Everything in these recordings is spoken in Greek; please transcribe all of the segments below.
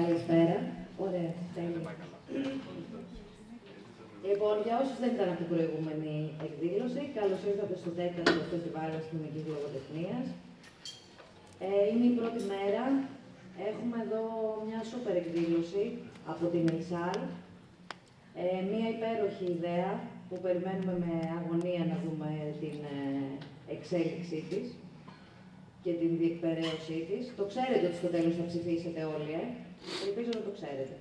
Καλησπέρα. Ωραία, τέλεια. Λοιπόν, για όσους δεν ήταν από την προηγούμενη εκδήλωση, καλώς ήρθατε στο 10ο Φεστιβάλ Αστυνομικής Λογοτεχνίας. Είναι η πρώτη μέρα. Έχουμε εδώ μια σούπερ εκδήλωση από την Ελσάλ. Μια υπέροχη ιδέα που περιμένουμε με αγωνία να δούμε την εξέλιξή της και την διεκπαιρέωσή της. Το ξέρετε ότι στο τέλος θα ψηφίσετε όλοι, ελπίζω να το ξέρετε.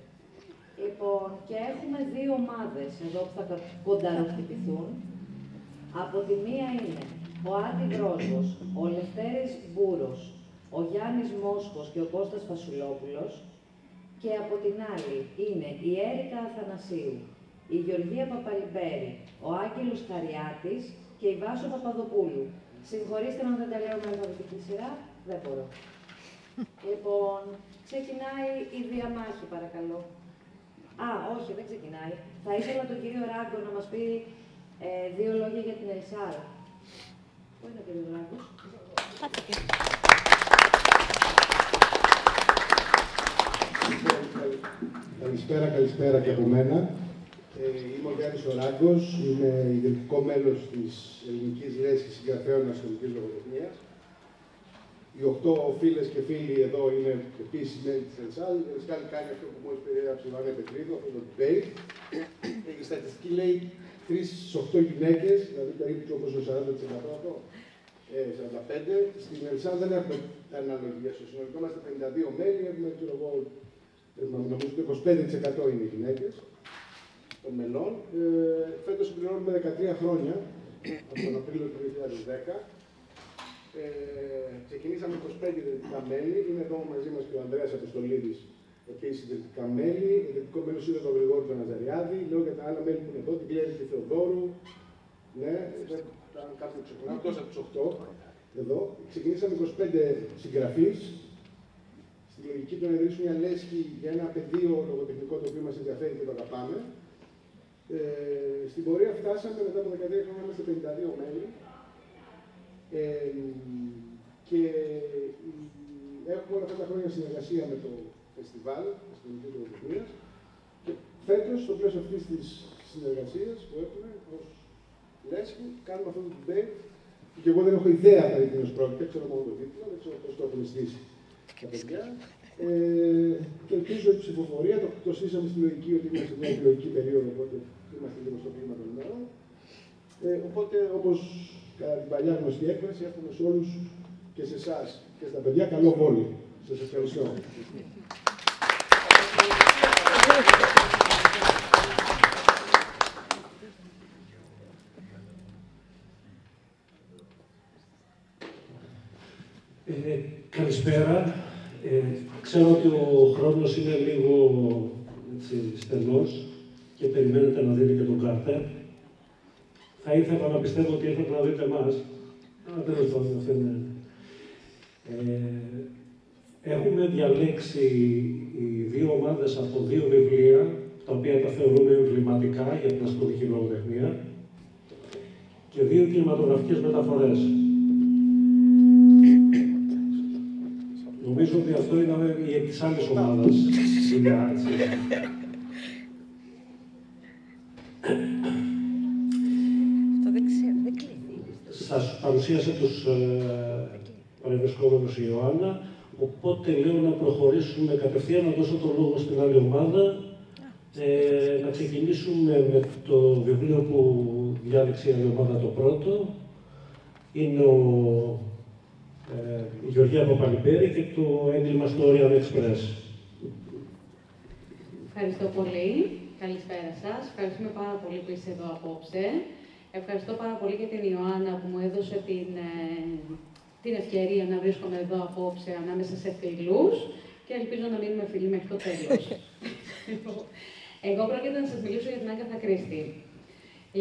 Λοιπόν, και έχουμε δύο ομάδες εδώ που θα κονταροχτυπηθούν. Από τη μία είναι ο Άντι Βρόσβος, ο Λευτέρης Μπούρος, ο Γιάννης Μόσχος και ο Κώστας Φασουλόπουλος. Και από την άλλη είναι η Έρικα Αθανασίου, η Γεωργία Παπαλιμπέρη, ο Άγγελος Χαριάτης και η Βάσο Παπαδοπούλου. Συγχωρήστε με αν δεν τα λέω με αλφαβητική σειρά, δεν μπορώ. Λοιπόν, ξεκινάει η διαμάχη, παρακαλώ. Α, όχι, δεν ξεκινάει. Θα ήθελα τον κύριο Ράγκο να μας πει δύο λόγια για την Ελσάλ. Πού είναι ο κύριος Ράγκος? Καλησπέρα και από μένα. Είμαι ο Γιάννης ο Ράγκος, είμαι ιδρυτικό μέλος της Ελληνικής Λέσχης Συγγραφέων Αστυνομικής Λογοτεχνίας. Οι 8 φίλες και φίλοι εδώ είναι επίσης μέλη της Ελσάλ. Η Ελσάλ κάνει αυτό που μόλις περιέγραψε η Ιωάννα Πετρίδου, αυτό το debate. Η στατιστική λέει 3 στις 8 γυναίκες, δηλαδή περίπου όπως το 40% αυτό. 45. Στην Ελσάλ δεν έχουμε αναλογία. Στο συνολικό είμαστε 52 μέλη, έχουμε νομίζω το 25% είναι οι γυναίκες των μελών. Φέτος συμπληρώνουμε 13 χρόνια, από τον Απρίλιο του 2010. Ξεκινήσαμε 25 ιδρυτικά μέλη. Είναι εδώ μαζί μας και ο Ανδρέας Αποστολίδης, επίσης ιδρυτικά μέλη. Ιδρυτικό μέλος είναι το Γρηγόρη του Ναζαριάδη. Λέω για τα άλλα μέλη που είναι εδώ, την Κλέρη του Θεοδόρου. Ναι, κάποιοι ξεχνάω, εκτός από τους 8 εδώ. Ξεκινήσαμε 25 συγγραφείς. Στη λογική του να ιδρύσουμε μια λέσχη για ένα πεδίο λογοτεχνικό το οποίο μας ενδιαφέρει και το αγαπάμε. Στην πορεία φτάσαμε μετά από 13 χρόνια, είμαστε 52 μέλη. Και έχουμε όλα αυτά τα χρόνια συνεργασία με το φεστιβάλ Αστυνομικής Λογοτεχνίας. Και φέτος, στο πλαίσιο αυτής της συνεργασίας που έχουμε ως λέσχη, κάνουμε αυτό το debate. Και εγώ δεν έχω ιδέα περί τίνος πρόκειται, ξέρω μόνο το τίτλο, δεν ξέρω πώς το έχουν στήσει τα παιδιά. Και ελπίζω η ψηφοφορία, το στήσαμε στη λογική ότι είμαστε σε μια εκλογική περίοδο, οπότε είμαστε λίγο στο κλίμα των ημερών. Οπότε, όπως κατά την παλιά γνωστή έκφραση, εύχομαι σε όλους και σε εσάς και στα παιδιά καλό βόλιο. Σας ευχαριστώ. Καλησπέρα. Ξέρω ότι ο χρόνος είναι λίγο στενός και περιμένετε να δείτε και τον Κάρτερ. Θα ήθελα να πιστεύω ότι έρχεται να δείτε εμάς. Αλλά τέλος πάντων, αυτό είναι. Έχουμε διαλέξει οι δύο ομάδες από δύο βιβλία, τα οποία τα θεωρούμε εμβληματικά για την αστυνομική λογοτεχνία, και δύο κινηματογραφικές μεταφορές. Νομίζω ότι αυτό είναι η της άλλης ομάδας. Σας παρουσίασε τους παρευρισκόμενους η Ιωάννα, οπότε λέω να προχωρήσουμε κατευθείαν, να δώσω το λόγο στην άλλη ομάδα. Να ξεκινήσουμε με το βιβλίο που διάλεξε η άλλη ομάδα το πρώτο. Είναι η Γεωργία Παπαλιμπέρη και το έγκλημα στο Orient Express. Ευχαριστώ πολύ. Καλησπέρα σας. Ευχαριστούμε πάρα πολύ που είστε εδώ απόψε. Ευχαριστώ πάρα πολύ και την Ιωάννα που μου έδωσε την ευκαιρία να βρίσκομαι εδώ απόψε ανάμεσα σε φίλους και ελπίζω να μείνουμε φίλοι μέχρι το τέλος. Εγώ πρόκειται να σας μιλήσω για την Άγκαθα Κρίστη.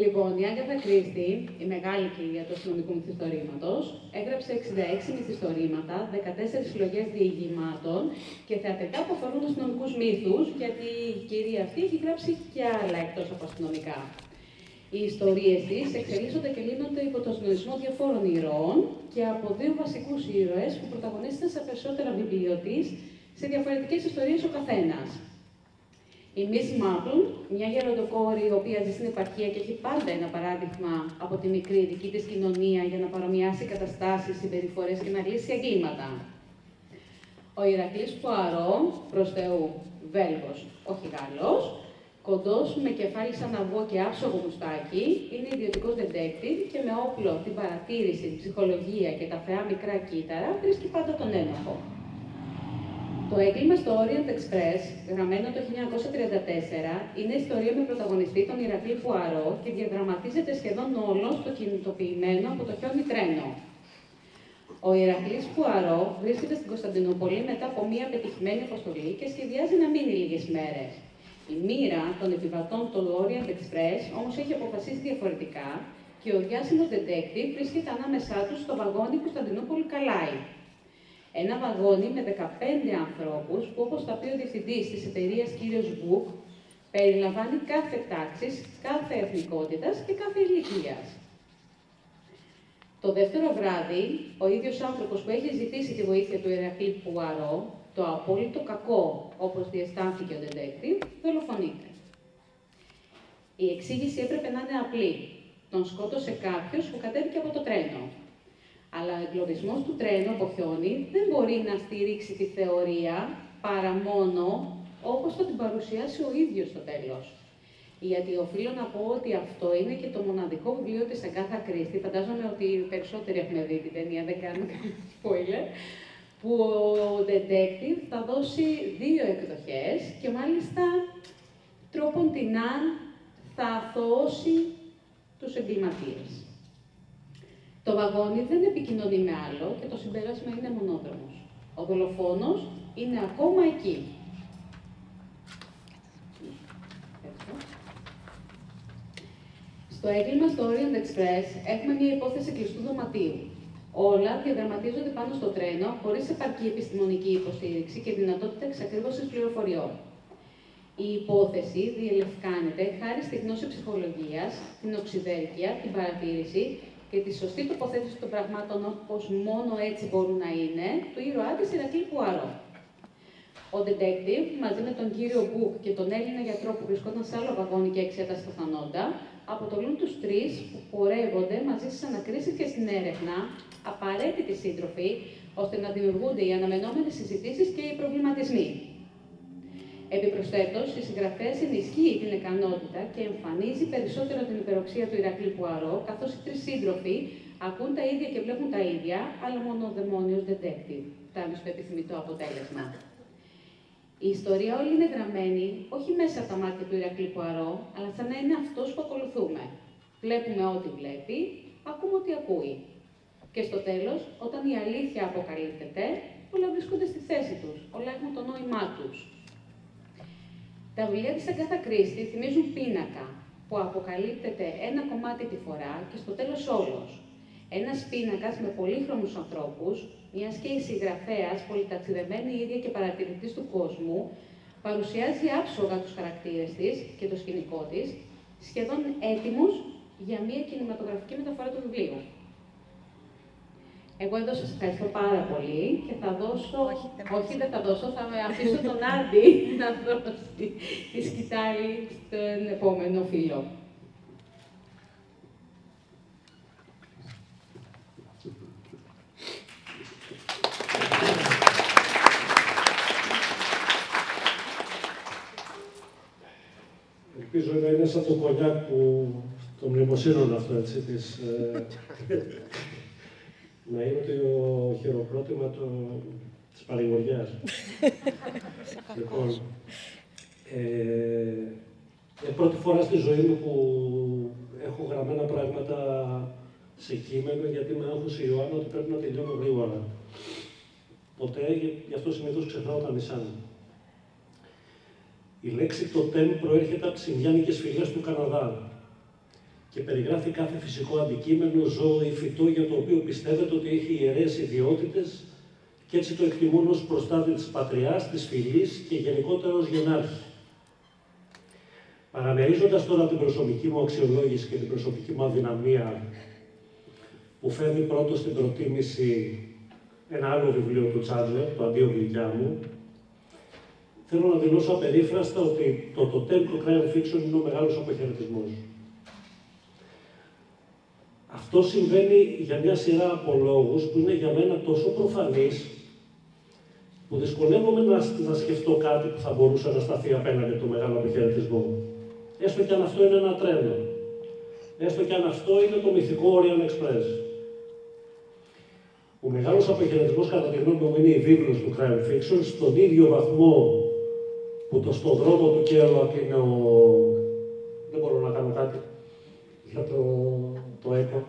Λοιπόν, η Άγκαθα Κρίστη, η μεγάλη κυρία του αστυνομικού μυθιστορήματος, έγραψε 66 μυθιστορήματα, 14 συλλογές διηγημάτων και θεατρικά που αφορούν αστυνομικούς μύθους, γιατί η κυρία αυτή έχει γράψει και άλλα εκτός από αστυνομικά. Οι ιστορίες της εξελίσσονται και λύνονται υπό τον συντονισμό διαφόρων ηρώων και από δύο βασικούς ήρωες που πρωταγωνίστηκαν σε περισσότερα βιβλία της σε διαφορετικές ιστορίες ο καθένας. Η Miss Marple, μια γεροντοκόρη η οποία ζει στην επαρχία και έχει πάντα ένα παράδειγμα από τη μικρή δική της κοινωνία για να παρομοιάσει καταστάσεις, συμπεριφορές και να λύσει εγκλήματα. Ο Ηρακλής Πουαρό, προς Θεού Βέλγος, όχι Γάλλος, κοντός, με κεφάλι σαν αυγό και άψογο μουστάκι, είναι ιδιωτικός detective και με όπλο την παρατήρηση, την ψυχολογία και τα θεά μικρά κύτταρα βρίσκει πάντα τον ένοχο. Το έγκλημα στο Orient Express, γραμμένο το 1934, είναι ιστορία με πρωταγωνιστή τον Ηρακλή Πουαρό και διαδραματίζεται σχεδόν όλο στο κινητοποιημένο από το χιόνι τρένο. Ο Ηρακλής Πουαρό βρίσκεται στην Κωνσταντινούπολη μετά από μία πετυχημένη αποστολή και σχεδιάζει να μείνει λίγες μέρες. Η μοίρα των επιβατών του Orient Express όμως έχει αποφασίσει διαφορετικά και ο διάσημος detective βρίσκεται ανάμεσά τους στο βαγόνι Κωνσταντινούπολη-Καλάη. Ένα βαγόνι με 15 ανθρώπους που, όπως θα πει ο διευθυντής της εταιρείας κύριος Μπουκ, περιλαμβάνει κάθε τάξης, κάθε εθνικότητας και κάθε ηλικίας. Το δεύτερο βράδυ, ο ίδιος άνθρωπος που έχει ζητήσει τη βοήθεια του Ηρακλή Πουαρό, το απόλυτο κακό, όπως διαισθάνθηκε ο detective, δολοφονείται. Η εξήγηση έπρεπε να είναι απλή. Τον σκότωσε κάποιος που κατέβηκε από το τρένο. Αλλά ο εγκλωβισμός του τρένου από χιόνι δεν μπορεί να στηρίξει τη θεωρία παρά μόνο όπως θα την παρουσιάσει ο ίδιος στο τέλος. Γιατί οφείλω να πω ότι αυτό είναι και το μοναδικό βιβλίο της Αγκάθα Κρίστη, φαντάζομαι ότι οι περισσότεροι έχουν δει την ταινία, δεν κάνω κανένα spoiler, που ο detective θα δώσει 2 εκδοχές και μάλιστα τρόποντινά θα αθωώσει τους εγκληματίες. Το βαγόνι δεν επικοινωνεί με άλλο και το συμπέρασμα είναι μονόδρομος. Ο δολοφόνος είναι ακόμα εκεί. Στο έγκλημα στο Orient Express έχουμε μια υπόθεση κλειστού δωματίου. Όλα διαδραματίζονται πάνω στο τρένο, χωρίς επαρκή επιστημονική υποστήριξη και δυνατότητα εξακρίβωσης πληροφοριών. Η υπόθεση διελευκάνεται χάρη στη γνώση ψυχολογίας, την οξυδέρκεια, την παρατήρηση και τη σωστή τοποθέτηση των πραγμάτων όπως μόνο έτσι μπορούν να είναι, του ήρωά της Ηρακλή Πουαρό. Ο detective, μαζί με τον κύριο Μπουκ και τον Έλληνα γιατρό που βρισκόταν σε άλλο βαγόνι και εξέτασε τα θανόντα, αποτελούν τους 3 που πορεύονται μαζί στις ανακρίσεις και στην έρευνα, απαραίτητοι σύντροφοι, ώστε να δημιουργούνται οι αναμενόμενες συζητήσεις και οι προβληματισμοί. Επιπροσθέτως, η συγγραφέας ενισχύει την ικανότητα και εμφανίζει περισσότερο την υπεροξία του Ηρακλή Πουαρό, καθώς οι 3 σύντροφοι ακούν τα ίδια και βλέπουν τα ίδια, αλλά μόνο ο δαιμόνιος detective φτάνει στο επιθυμητό αποτέλεσμα. Η ιστορία όλη είναι γραμμένη όχι μέσα από τα μάτια του Ηρακλή Πουαρό, αλλά σαν να είναι αυτός που ακολουθούμε. Βλέπουμε ό,τι βλέπει, ακούμε ό,τι ακούει. Και στο τέλος, όταν η αλήθεια αποκαλύπτεται, όλα βρίσκονται στη θέση τους, όλα έχουν το νόημά τους. Τα βιβλία της Αγκάθα Κρίστη θυμίζουν πίνακα που αποκαλύπτεται ένα κομμάτι τη φορά και στο τέλος όλος. Ένας πίνακας με πολύχρωμους ανθρώπους, μιας και η συγγραφέας, πολυταξιδεμένη ίδια και παρατηρητής του κόσμου, παρουσιάζει άψογα τους χαρακτήρες της και το σκηνικό της, σχεδόν έτοιμους για μια κινηματογραφική μεταφορά του βιβλίου. Εγώ εδώ σας ευχαριστώ πάρα πολύ και θα δώσω... Όχι, δεν θα δώσω, θα αφήσω τον Άντι να δώσει τη σκητάλη στον επόμενο φίλο. Ελπίζω να είναι σαν το κονιάκ που των μνημοσύνων αυτό, έτσι, να είναι το χειροκρότημα της παρηγοριάς. Λοιπόν, είναι πρώτη φορά στη ζωή μου που έχω γραμμένα πράγματα σε κείμενο, γιατί με άγχωσε η Ιωάννα ότι πρέπει να τελειώνω γρήγορα. Ποτέ, γι' αυτό συνήθως ξεχνάω τα μισά μου. Η λέξη «τοτέμ» προέρχεται από τις Ινδιάνικες φυλές του Καναδά και περιγράφει κάθε φυσικό αντικείμενο, ζώο ή φυτό για το οποίο πιστεύετε ότι έχει ιερές ιδιότητες και έτσι το εκτιμούν ως προστάτη της πατριάς, της φυλής και γενικότερα ως γενάρχη. Παραμερίζοντας τώρα την προσωπική μου αξιολόγηση και την προσωπική μου αδυναμία που φέρνει πρώτο στην προτίμηση ένα άλλο βιβλίο του Τσάντλερ, το «Αντίο γλυκιά μου», θέλω να δηλώσω απερίφραστα ότι το τοτέμ του crime fiction είναι ο μεγάλος αποχαιρετισμός. Αυτό συμβαίνει για μια σειρά από λόγους που είναι για μένα τόσο προφανείς, που δυσκολεύομαι να σκεφτώ κάτι που θα μπορούσε να σταθεί απέναντι από το μεγάλο αποχαιρετισμό. Έστω και αν αυτό είναι ένα τρένο. Έστω και αν αυτό είναι το μυθικό Orient Express. Ο μεγάλος αποχαιρετισμός, κατά τη γνώμη μου, είναι η βίβλος του crime fiction, στον ίδιο βαθμό που το στον δρόμο του Kerouac είναι ο... Δεν μπορώ να κάνω κάτι για το έκο.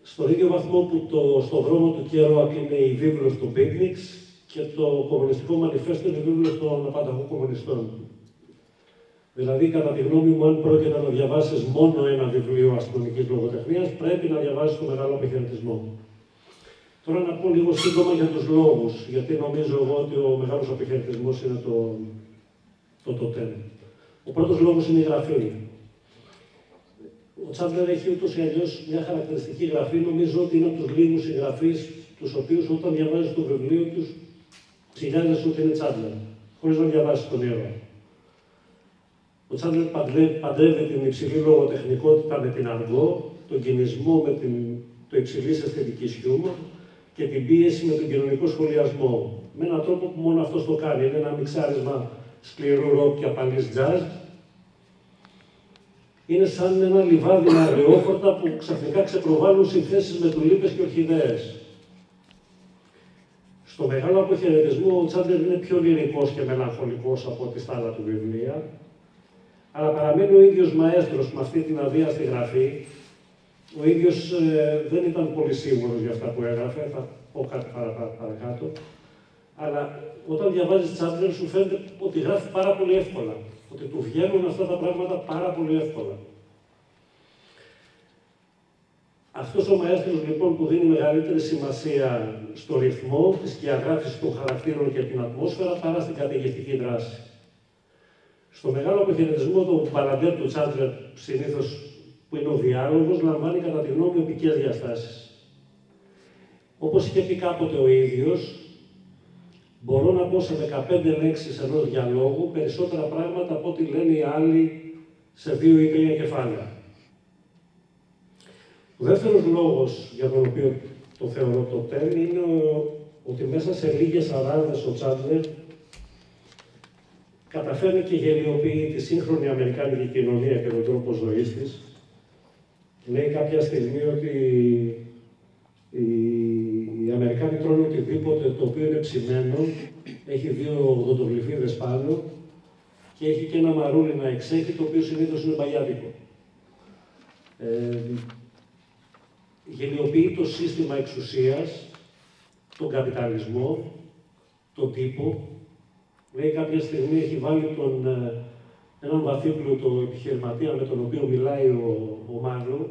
Στον ίδιο βαθμό που στον δρόμο του Kerouac είναι η βίβλος του Picnics και το κομμουνιστικό μανιφέστο είναι η βίβλος των απανταχών κομμουνιστών. Δηλαδή, κατά τη γνώμη μου, αν πρόκειται να διαβάσεις μόνο ένα βιβλίο αστυνομικής λογοτεχνίας, πρέπει να διαβάσεις το μεγάλο αποχαιρετισμό. Τώρα να πω λίγο σύντομα για τους λόγους, γιατί νομίζω εγώ ότι ο μεγάλος αποχαιρετισμός είναι το τοτέμ. Ο πρώτος λόγος είναι η γραφή. Ο Τσάντλερ έχει ούτως ή αλλιώς μια χαρακτηριστική γραφή, νομίζω ότι είναι από τους λίγους συγγραφείς, τους οποίους όταν διαβάζεις το βιβλίο τους, ψηλιάζεσαι ότι είναι Τσάντλερ, χωρίς να διαβάσεις τον ήρωα. Ο Τσάντλερ παντρεύει την υψηλή λογοτεχνικότητα με την αργό, τον κινησμό με το υψηλής αισθητικής χιούμορ και την πίεση με τον κοινωνικό σχολιασμό. Με έναν τρόπο που μόνο αυτός το κάνει. Είναι ένα μιξάρισμα σκληρού ροκ και απαλής τζαζ. Είναι σαν ένα λιβάδι με αγριόχορτα που ξαφνικά ξεπροβάλλουν συνθέσεις με τουλίπες και ορχιδέες. Στο μεγάλο αποχαιρετισμό ο Τσάντλερ είναι πιο λυρικός και μελαγχολικός από ό,τι στα άλλα του βιβλία, αλλά παραμένει ο ίδιος μαέστρος με αυτή την αβίαστη γραφή. Ο ίδιος δεν ήταν πολύ σίγουρος για αυτά που έγραφε, θα πω κάτι παρακάτω. Αλλά όταν διαβάζεις Τσάντλερ σου φαίνεται ότι γράφει πάρα πολύ εύκολα. Ότι του βγαίνουν αυτά τα πράγματα πάρα πολύ εύκολα. Αυτός ο μαέστρος λοιπόν που δίνει μεγαλύτερη σημασία στο ρυθμό, τη σκιαγράφηση των χαρακτήρων και την ατμόσφαιρα παρά στην καταιγιστική δράση. Στο μεγάλο αποχαιρετισμό του μπαλαντέρ του Τσάντλερ, συνήθως που είναι ο διάλογος, λαμβάνει κατά τη γνώμη μου οπικές διαστάσεις. Όπως είχε πει κάποτε ο ίδιος, μπορώ να πω σε 15 λέξεις ενός διαλόγου περισσότερα πράγματα από ό,τι λένε οι άλλοι σε 2 ή 3 κεφάλαια. Ο δεύτερος λόγος για τον οποίο το θεωρώ τοτέμ είναι ότι μέσα σε λίγες αράδες ο Τσάντλερ καταφέρνει και γελιοποιεί τη σύγχρονη αμερικάνικη κοινωνία και τον τρόπο ζωής της. Λέει κάποια στιγμή ότι οι Αμερικάνοι τρώνε οτιδήποτε το οποίο είναι ψημένο, έχει 2 οδοντογλυφίδες πάνω και έχει και ένα μαρούλι να εξέχει, το οποίο συνήθως είναι μπαγιάτικο. Γελιοποιεί το σύστημα εξουσίας, τον καπιταλισμό, τον τύπο. Λέει κάποια στιγμή έχει βάλει έναν βαθύπλουτο επιχειρηματία με τον οποίο μιλάει ο Μάρλο,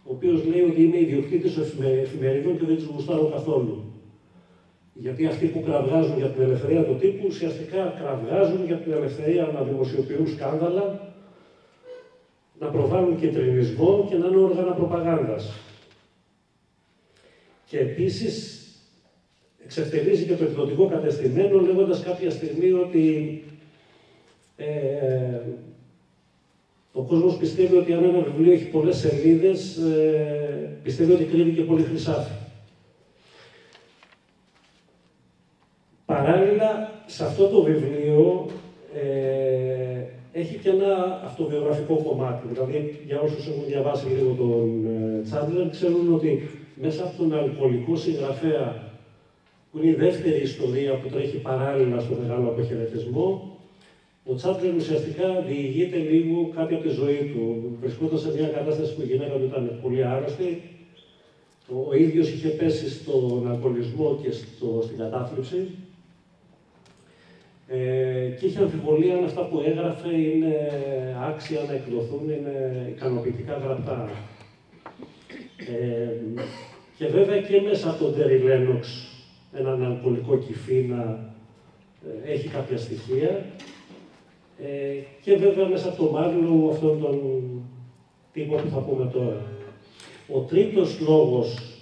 ο οποίος λέει ότι είμαι ιδιοκτήτης εφημερίδων και δεν τις γουστάρω καθόλου. Γιατί αυτοί που κραυγάζουν για την ελευθερία του τύπου, ουσιαστικά κραυγάζουν για την ελευθερία να δημοσιοποιούν σκάνδαλα, να προβάλλουν κεντρινισμό και να είναι όργανα προπαγάνδας. Και επίσης εξευτελίζει και το εκδοτικό κατεστημένο, λέγοντας κάποια στιγμή ότι ο κόσμος πιστεύει ότι αν ένα βιβλίο έχει πολλές σελίδες, πιστεύει ότι κρύβει και πολύ χρυσάφι. Παράλληλα, σε αυτό το βιβλίο έχει και ένα αυτοβιογραφικό κομμάτι. Δηλαδή, για όσους έχουν διαβάσει λίγο τον Τσάντλερ, ξέρουν ότι μέσα από τον αλκοολικό συγγραφέα, που είναι η δεύτερη ιστορία που τρέχει παράλληλα στο μεγάλο αποχαιρετισμό, ο Τσάντλερ ουσιαστικά διηγείται λίγο κάτι από τη ζωή του. Βρισκόταν σε μια κατάσταση που η γυναίκα του ήταν πολύ άρρωστη. Ο ίδιος είχε πέσει στον αλκοολισμό και στην κατάθλιψη. Και είχε αμφιβολία αν αυτά που έγραφε είναι άξια να εκδοθούν, είναι ικανοποιητικά γραπτά. Και βέβαια και μέσα από τον Τέρι Λένοξ, έναν αλκοολικό κυφίνα, έχει κάποια στοιχεία. Και βέβαια μέσα από τον Μάρλο, αυτόν τον τύπο που θα πούμε τώρα. Ο τρίτος λόγος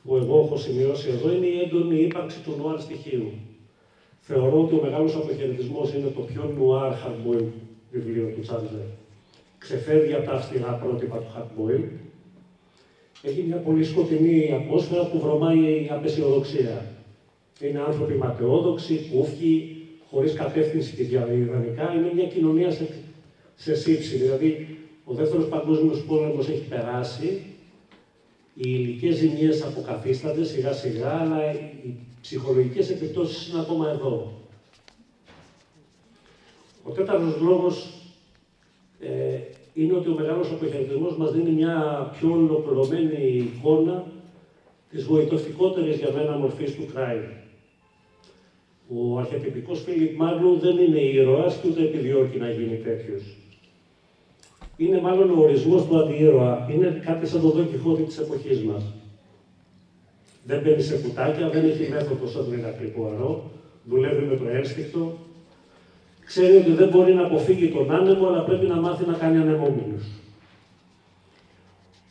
που εγώ έχω σημειώσει εδώ είναι η έντονη ύπαρξη του νουάρ στοιχείου. Θεωρώ ότι ο μεγάλος αποχαιρετισμός είναι το πιο νουάρ hard boiled βιβλίο του Τσάντλερ. Ξεφεύγει από τα αυστηρά πρότυπα του hard boiled. Έχει μια πολύ σκοτεινή ατμόσφαιρα που βρωμάει απεσιοδοξία. Είναι άνθρωποι ματαιόδοξοι, κούφκοι, χωρίς κατεύθυνση και ιδανικά. Είναι μια κοινωνία σε σύψη. Δηλαδή, ο δεύτερος παγκόσμιος πόλεμος έχει περάσει, οι υλικές ζημιές αποκαθίστανται σιγά σιγά, αλλά οι ψυχολογικές επιπτώσεις είναι ακόμα εδώ. Ο τέταρτος λόγος είναι ότι ο μεγάλος αποχαιρετισμός μας δίνει μια πιο ολοκληρωμένη εικόνα της γοητευτικότερης για μένα μορφής του crime. Ο αρχετυπικός Φίλιπ Μάρλου δεν είναι ήρωας και ούτε επιδιώκει να γίνει τέτοιος. Είναι μάλλον ο ορισμός του αντιήρωα. Είναι κάτι σαν το Δον Κιχώτη της εποχής μας. Δεν μπαίνει σε κουτάκια, δεν έχει μέθοδο σαν τον Ηρακλή Πουαρό, δουλεύει με το ένστικτο. Ξέρει ότι δεν μπορεί να αποφύγει τον άνεμο, αλλά πρέπει να μάθει να κάνει ανεμόμυλους.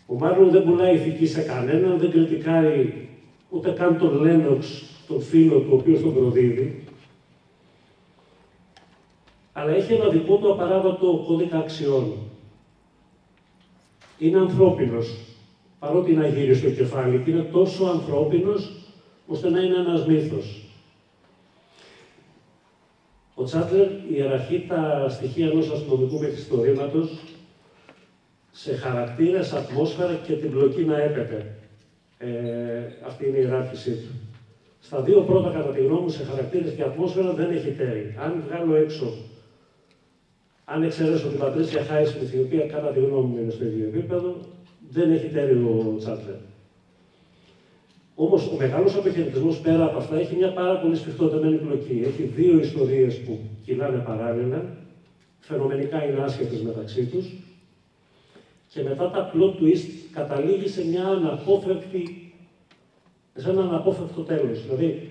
Ο Μάρλου δεν πουλάει ηθική σε κανέναν, δεν κριτικάρει ούτε καν τον Λένοξ, τον φίλο του, ο οποίος τον προδίδει. Αλλά έχει ένα δικό του απαράβατο κώδικα αξιών. Είναι ανθρώπινος, παρότι είναι αγύριο στο κεφάλι, και είναι τόσο ανθρώπινος, ώστε να είναι ένας μύθος. Ο Τσάντλερ ιεραρχεί τα στοιχεία ενός αστυνομικού μυθιστορήματος σε χαρακτήρες, ατμόσφαιρα και την πλοκή να έπεται. Αυτή είναι η ιεράρχησή του. Στα δύο πρώτα, κατά τη γνώμη μου, σε χαρακτήρες και ατμόσφαιρα δεν έχει τέρι. Αν βγάλω έξω, αν εξαιρέσω την Πατρίσια Χάισμιθ, η οποία κατά τη γνώμη μου είναι στο ίδιο επίπεδο, δεν έχει τέρι ο Τσάντλερ. Όμως ο μεγάλος αποχαιρετισμός πέρα από αυτά έχει μια πάρα πολύ σφιχτοδεμένη πλοκή. Έχει δύο ιστορίες που κυλάνε παράλληλα, φαινομενικά είναι άσχετες μεταξύ τους, και μετά τα plot twist καταλήγει σε ένα αναπόφευκτο τέλος. Δηλαδή,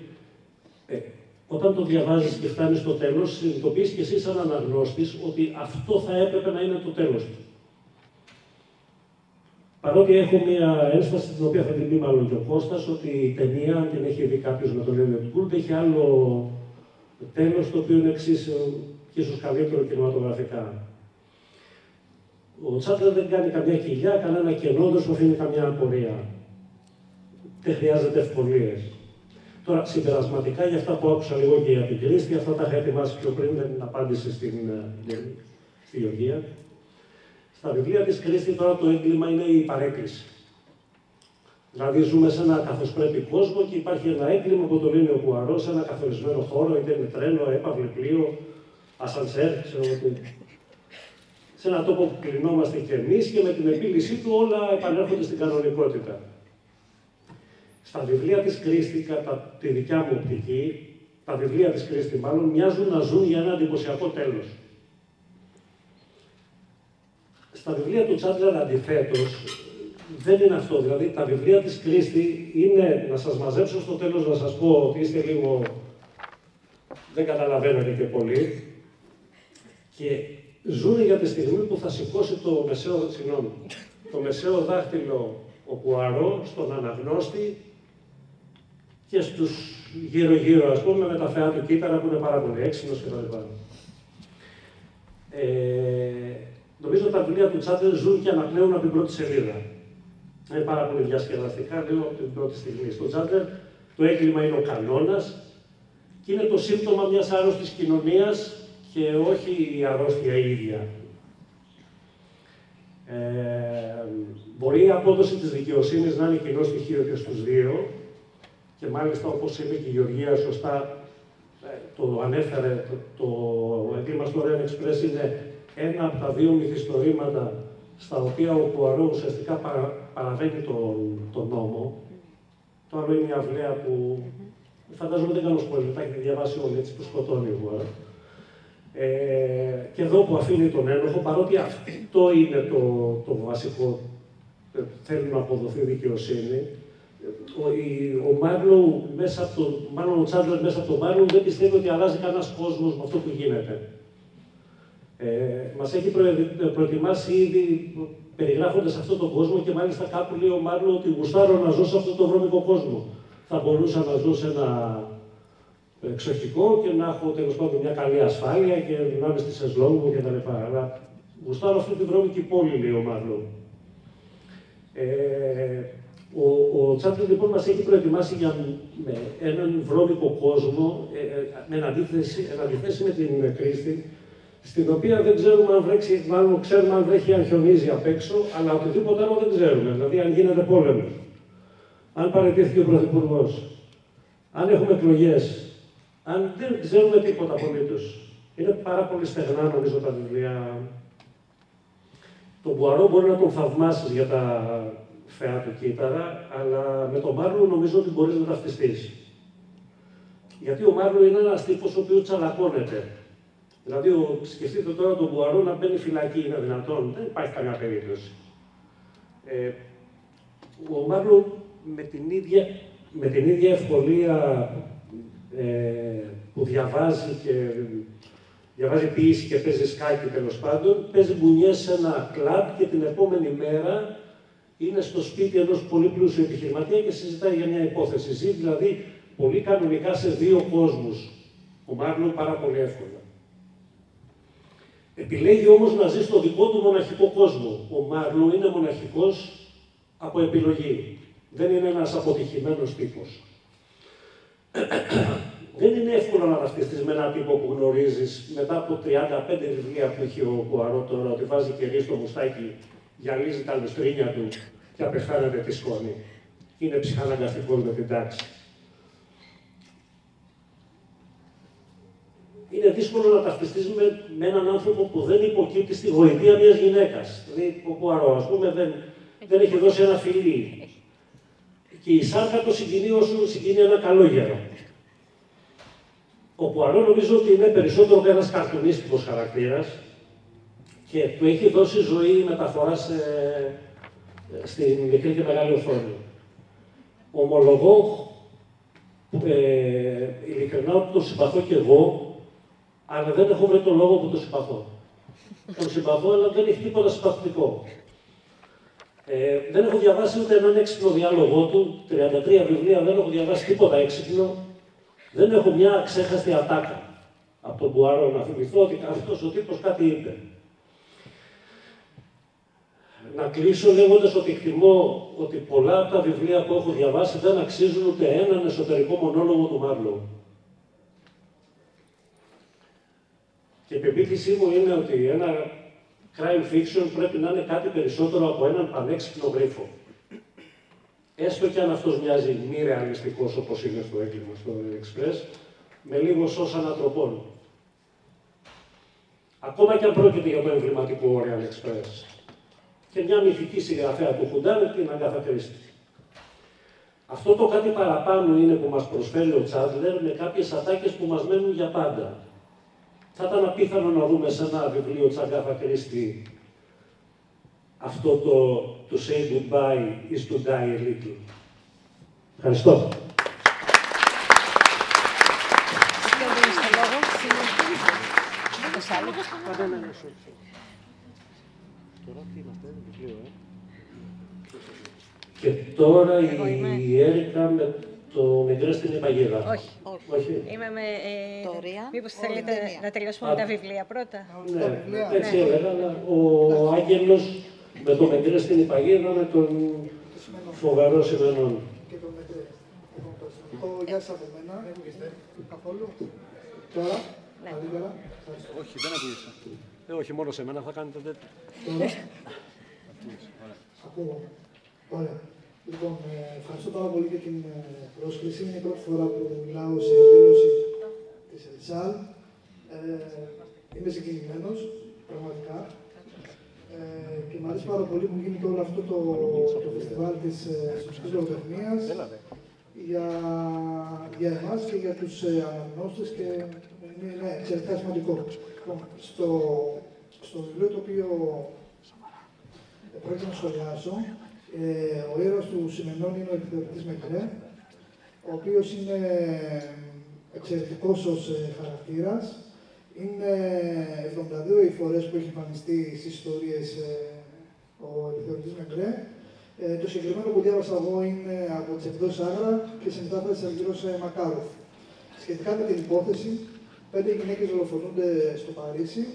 όταν το διαβάζεις και φτάνεις στο τέλος, συνειδητοποιείς και εσύ σαν αναγνώστης ότι αυτό θα έπρεπε να είναι το τέλος του. Παρότι έχω μια ένσταση, την οποία θα την πει μάλλον και ο Κώστας, ότι η ταινία, αν την έχει δει κάποιος με τον Elliot Gould, έχει άλλο τέλος, το οποίο είναι εξής και ίσως καλύτερο κινηματογραφικά. Ο Τσάντλερ δεν κάνει καμιά κοιλιά, κανένα κενό, δεν σου αφήνει καμιά απορία. Δεν χρειάζεται ευκολίες. Τώρα, συμπερασματικά, για αυτά που άκουσα λίγο και για την Κρίστη, αυτά τα είχα ετοιμάσει πιο πριν, δεν απάντησε στη Γεωργία. Στα βιβλία της Κρίστη τώρα το έγκλημα είναι η παρέκκληση. Δηλαδή ζούμε σε ένα καθοσπρέπει κόσμο και υπάρχει ένα έγκλημα που το λύνει ο Πουαρό σε ένα καθορισμένο χώρο, είτε είναι τρένο, έπαυλη, πλοίο, ασανσέρ, ξέρω εγώ. Σε έναν τόπο που κλεινόμαστε κι εμείς και με την επίλυσή του όλα επανέρχονται στην κανονικότητα. Στα βιβλία της Κρίστη, κατά τη δικιά μου οπτική, τα βιβλία της Κρίστη μάλλον μοιάζουν να ζουν για ένα εντυπωσιακό τέλος. Στα βιβλία του Τσάντλερ αντιθέτως, δεν είναι αυτό. Δηλαδή, τα βιβλία της Κρίστη είναι να σας μαζέψω στο τέλος να σας πω ότι είστε λίγο... δεν καταλαβαίνετε και πολύ. Και ζουν για τη στιγμή που θα σηκώσει το μεσαίο δάχτυλο ο Πουαρό στον αναγνώστη και στους γύρω-γύρω, ας πούμε, με τα φαιά του κύτταρα που είναι πάρα πολύ έξυπνος κτλ. Νομίζω ότι τα βιβλία του Τσάντλερ ζουν και αναπνέουν από την πρώτη σελίδα. Είναι πάρα πολύ διασκεδαστικά, λέω από την πρώτη στιγμή. Στο Τσάντλερ το έγκλημα είναι ο κανόνας και είναι το σύμπτωμα μιας άρρωστης κοινωνίας και όχι η αρρώστια ίδια. Μπορεί η απόδοση της δικαιοσύνης να είναι κοινό στοιχείο και στους δύο και μάλιστα, όπως είπε και η Γεωργία σωστά, το ανέφερε, το έγκλημα στο Orient Express είναι ένα από τα δύο μυθιστορήματα στα οποία ο Πουαρό ουσιαστικά παραβαίνει τον νόμο. Το άλλο είναι η αυλαία που φαντάζομαι δεν κάνω σπόλιο, τα έχετε διαβάσει όλοι, έτσι που σκοτώνει ο Πουαρό. Και εδώ που αφήνει τον ένοχο, παρότι αυτό είναι το βασικό, θέλει να αποδοθεί δικαιοσύνη, ο Μάρλου μέσα από το, μάλλον ο Τσάντλερ μέσα από τον Μάρλου δεν πιστεύει ότι αλλάζει κανένας κόσμος με αυτό που γίνεται. Μας έχει προετοιμάσει ήδη περιγράφοντας αυτόν τον κόσμο και μάλιστα κάπου λέει ο Μάρλου ότι γουστάρω να ζω σε αυτόν τον βρώμικο κόσμο. Θα μπορούσα να ζω σε ένα εξοχικό και να έχω τέλος πάντων μια καλή ασφάλεια και να είμαι στη σεζλόν μου κτλ. Αλλά γουστάρω αυτή τη βρώμικη πόλη, λέει ο Μάρλον. Ο Τσάπλιν λοιπόν μας έχει προετοιμάσει για έναν βρώμικο κόσμο, εν αντιθέσει με την Κρίστη, στην οποία δεν ξέρουμε αν βρέξει, μάλλον ξέρουμε αν βρέχει, αν χιονίζει απ' έξω, αλλά οτιδήποτε άλλο δεν ξέρουμε. Δηλαδή, αν γίνεται πόλεμος, αν παραιτήθηκε ο Πρωθυπουργός, αν έχουμε εκλογές, αν δεν ξέρουμε τίποτα απολύτως. Είναι πάρα πολύ στεγνά, νομίζω, τα βιβλία. Τον Πουαρό μπορεί να τον θαυμάσεις για τα φαιά του κύτταρα, αλλά με τον Μάρλο νομίζω ότι μπορείς να ταυτιστείς. Γιατί ο Μάρλο είναι ένας τύπος ο οποίος τσαλακώνεται. Δηλαδή, σκεφτείτε τώρα τον Πουαρό να μπαίνει φυλακή, είναι δυνατόν, δεν υπάρχει καμιά περίπτωση. Ο Μάρλο με την ίδια ευκολία που διαβάζει ποίηση και παίζει σκάκι τέλος πάντων, παίζει μπουνιές σε ένα κλαμπ και την επόμενη μέρα είναι στο σπίτι ενός πολύ πλούσιου επιχειρηματία και συζητάει για μια υπόθεση. Ζει δηλαδή πολύ κανονικά σε δύο κόσμους. Ο Μάρλο πάρα πολύ εύκολα. Επιλέγει όμως να ζει στο δικό του μοναχικό κόσμο. Ο Μάρλο είναι μοναχικός από επιλογή. Δεν είναι ένας αποτυχημένος τύπος. Δεν είναι εύκολο να ταυτιστείς με έναν τύπο που γνωρίζεις μετά από 35 βιβλία που έχει ο Πουαρό τώρα, ότι βάζει κερί στο μουστάκι, γυαλίζει τα λουστρίνια του και απεχθάνεται τη σκόνη. Είναι ψυχαναγκαστικός με την τάξη. Είναι δύσκολο να ταυτιστείς με έναν άνθρωπο που δεν υποκύπτει στη γοητεία μιας γυναίκας. Δηλαδή, ο Πουαρό, ας πούμε, δεν έχει δώσει ένα φιλί. Και η σάρκα το συγκινεί όσο συγκινεί ένα καλόγερο. Ο Πουαρό νομίζω ότι είναι περισσότερο ένας καρτουνίστικος χαρακτήρας και του έχει δώσει ζωή η μεταφορά στην μικρή και μεγάλη οθόνη. Ομολογώ ειλικρινά ότι τον συμπαθώ κι εγώ, αλλά δεν έχω βρει τον λόγο που τον συμπαθώ. Τον συμπαθώ, αλλά δεν έχει τίποτα συμπαθητικό. Δεν έχω διαβάσει ούτε έναν έξυπνο διάλογό του, 33 βιβλία, δεν έχω διαβάσει τίποτα έξυπνο. Δεν έχω μια ξέχαστη ατάκα από τον Πουαρό να θυμηθώ ότι αυτός ο τύπος κάτι είπε. Να κλείσω λέγοντας ότι εκτιμώ ότι πολλά από τα βιβλία που έχω διαβάσει δεν αξίζουν ούτε έναν εσωτερικό μονόλογο του Μάρλο. Και η πεποίθησή μου είναι ότι ένα crime fiction πρέπει να είναι κάτι περισσότερο από έναν πανέξυπνο γρίφο. Έστω και αν αυτός μοιάζει μη ρεαλιστικός όπως είναι στο έγκλημα στο Express, με λίγο σως ανατροπών. Ακόμα και αν πρόκειται για το εμβληματικό Orient Express. Και μια μυθική συγγραφέα του Χουντάν, την Αγκάθα Κρίστη. Αυτό το κάτι παραπάνω είναι που μας προσφέρει ο Τσάντλερ με κάποιες ατάκες που μας μένουν για πάντα. Θα ήταν απίθανο να δούμε σε ένα βιβλίο της Αγκάθα Κρίστη αυτό το «To say goodbye is to die a little». Ευχαριστώ. Και τώρα η Έρικα με το Νεγκρέ στην Παγίδα. Όχι. Είμαι με... Μήπως θέλετε να τελειώσουμε τα βιβλία πρώτα. Ναι, έτσι έλεγα, αλλά ο Άγγελος με το Νεγκρέ στην Παγίδα, με τον φοβερό Σημενών. Και το Νεγκρέ. Γεια σας από μένα. Καθόλου. Τώρα, καλύτερα. Όχι, δεν ακούγεσαι. Όχι, μόνο σε μένα θα κάνετε τέτοιο. Τώρα. Ακούω. Ωραία. Λοιπόν, ευχαριστώ πάρα πολύ για την πρόσκληση. Είναι η πρώτη φορά που μιλάω σε εκδήλωση της Ελσάλ. Είμαι συγκινημένος, πραγματικά. Και μου αρέσει πάρα πολύ που γίνεται όλο αυτό το φεστιβάλ της σωστής λογοτεχνίας για εμάς και για τους αναγνώστες και είναι εξαιρετικά σημαντικό. Στο βιβλίο το οποίο πρόκειται να σχολιάσω, ο ήρωας του Σημενών είναι ο επιθεωρητής Νεγκρέ, ο οποίος είναι εξαιρετικός ως χαρακτήρας. Είναι 72 οι φορές που έχει εμφανιστεί στις ιστορίες ο επιθεωρητής Νεγκρέ. Το συγκεκριμένο που διάβασα εγώ είναι από τις εκδόσεις Άγρα και σε μετάφραση της Αργυρός Μακάροφ. Σχετικά με την υπόθεση, 5 γυναίκες δολοφονούνται στο Παρίσι,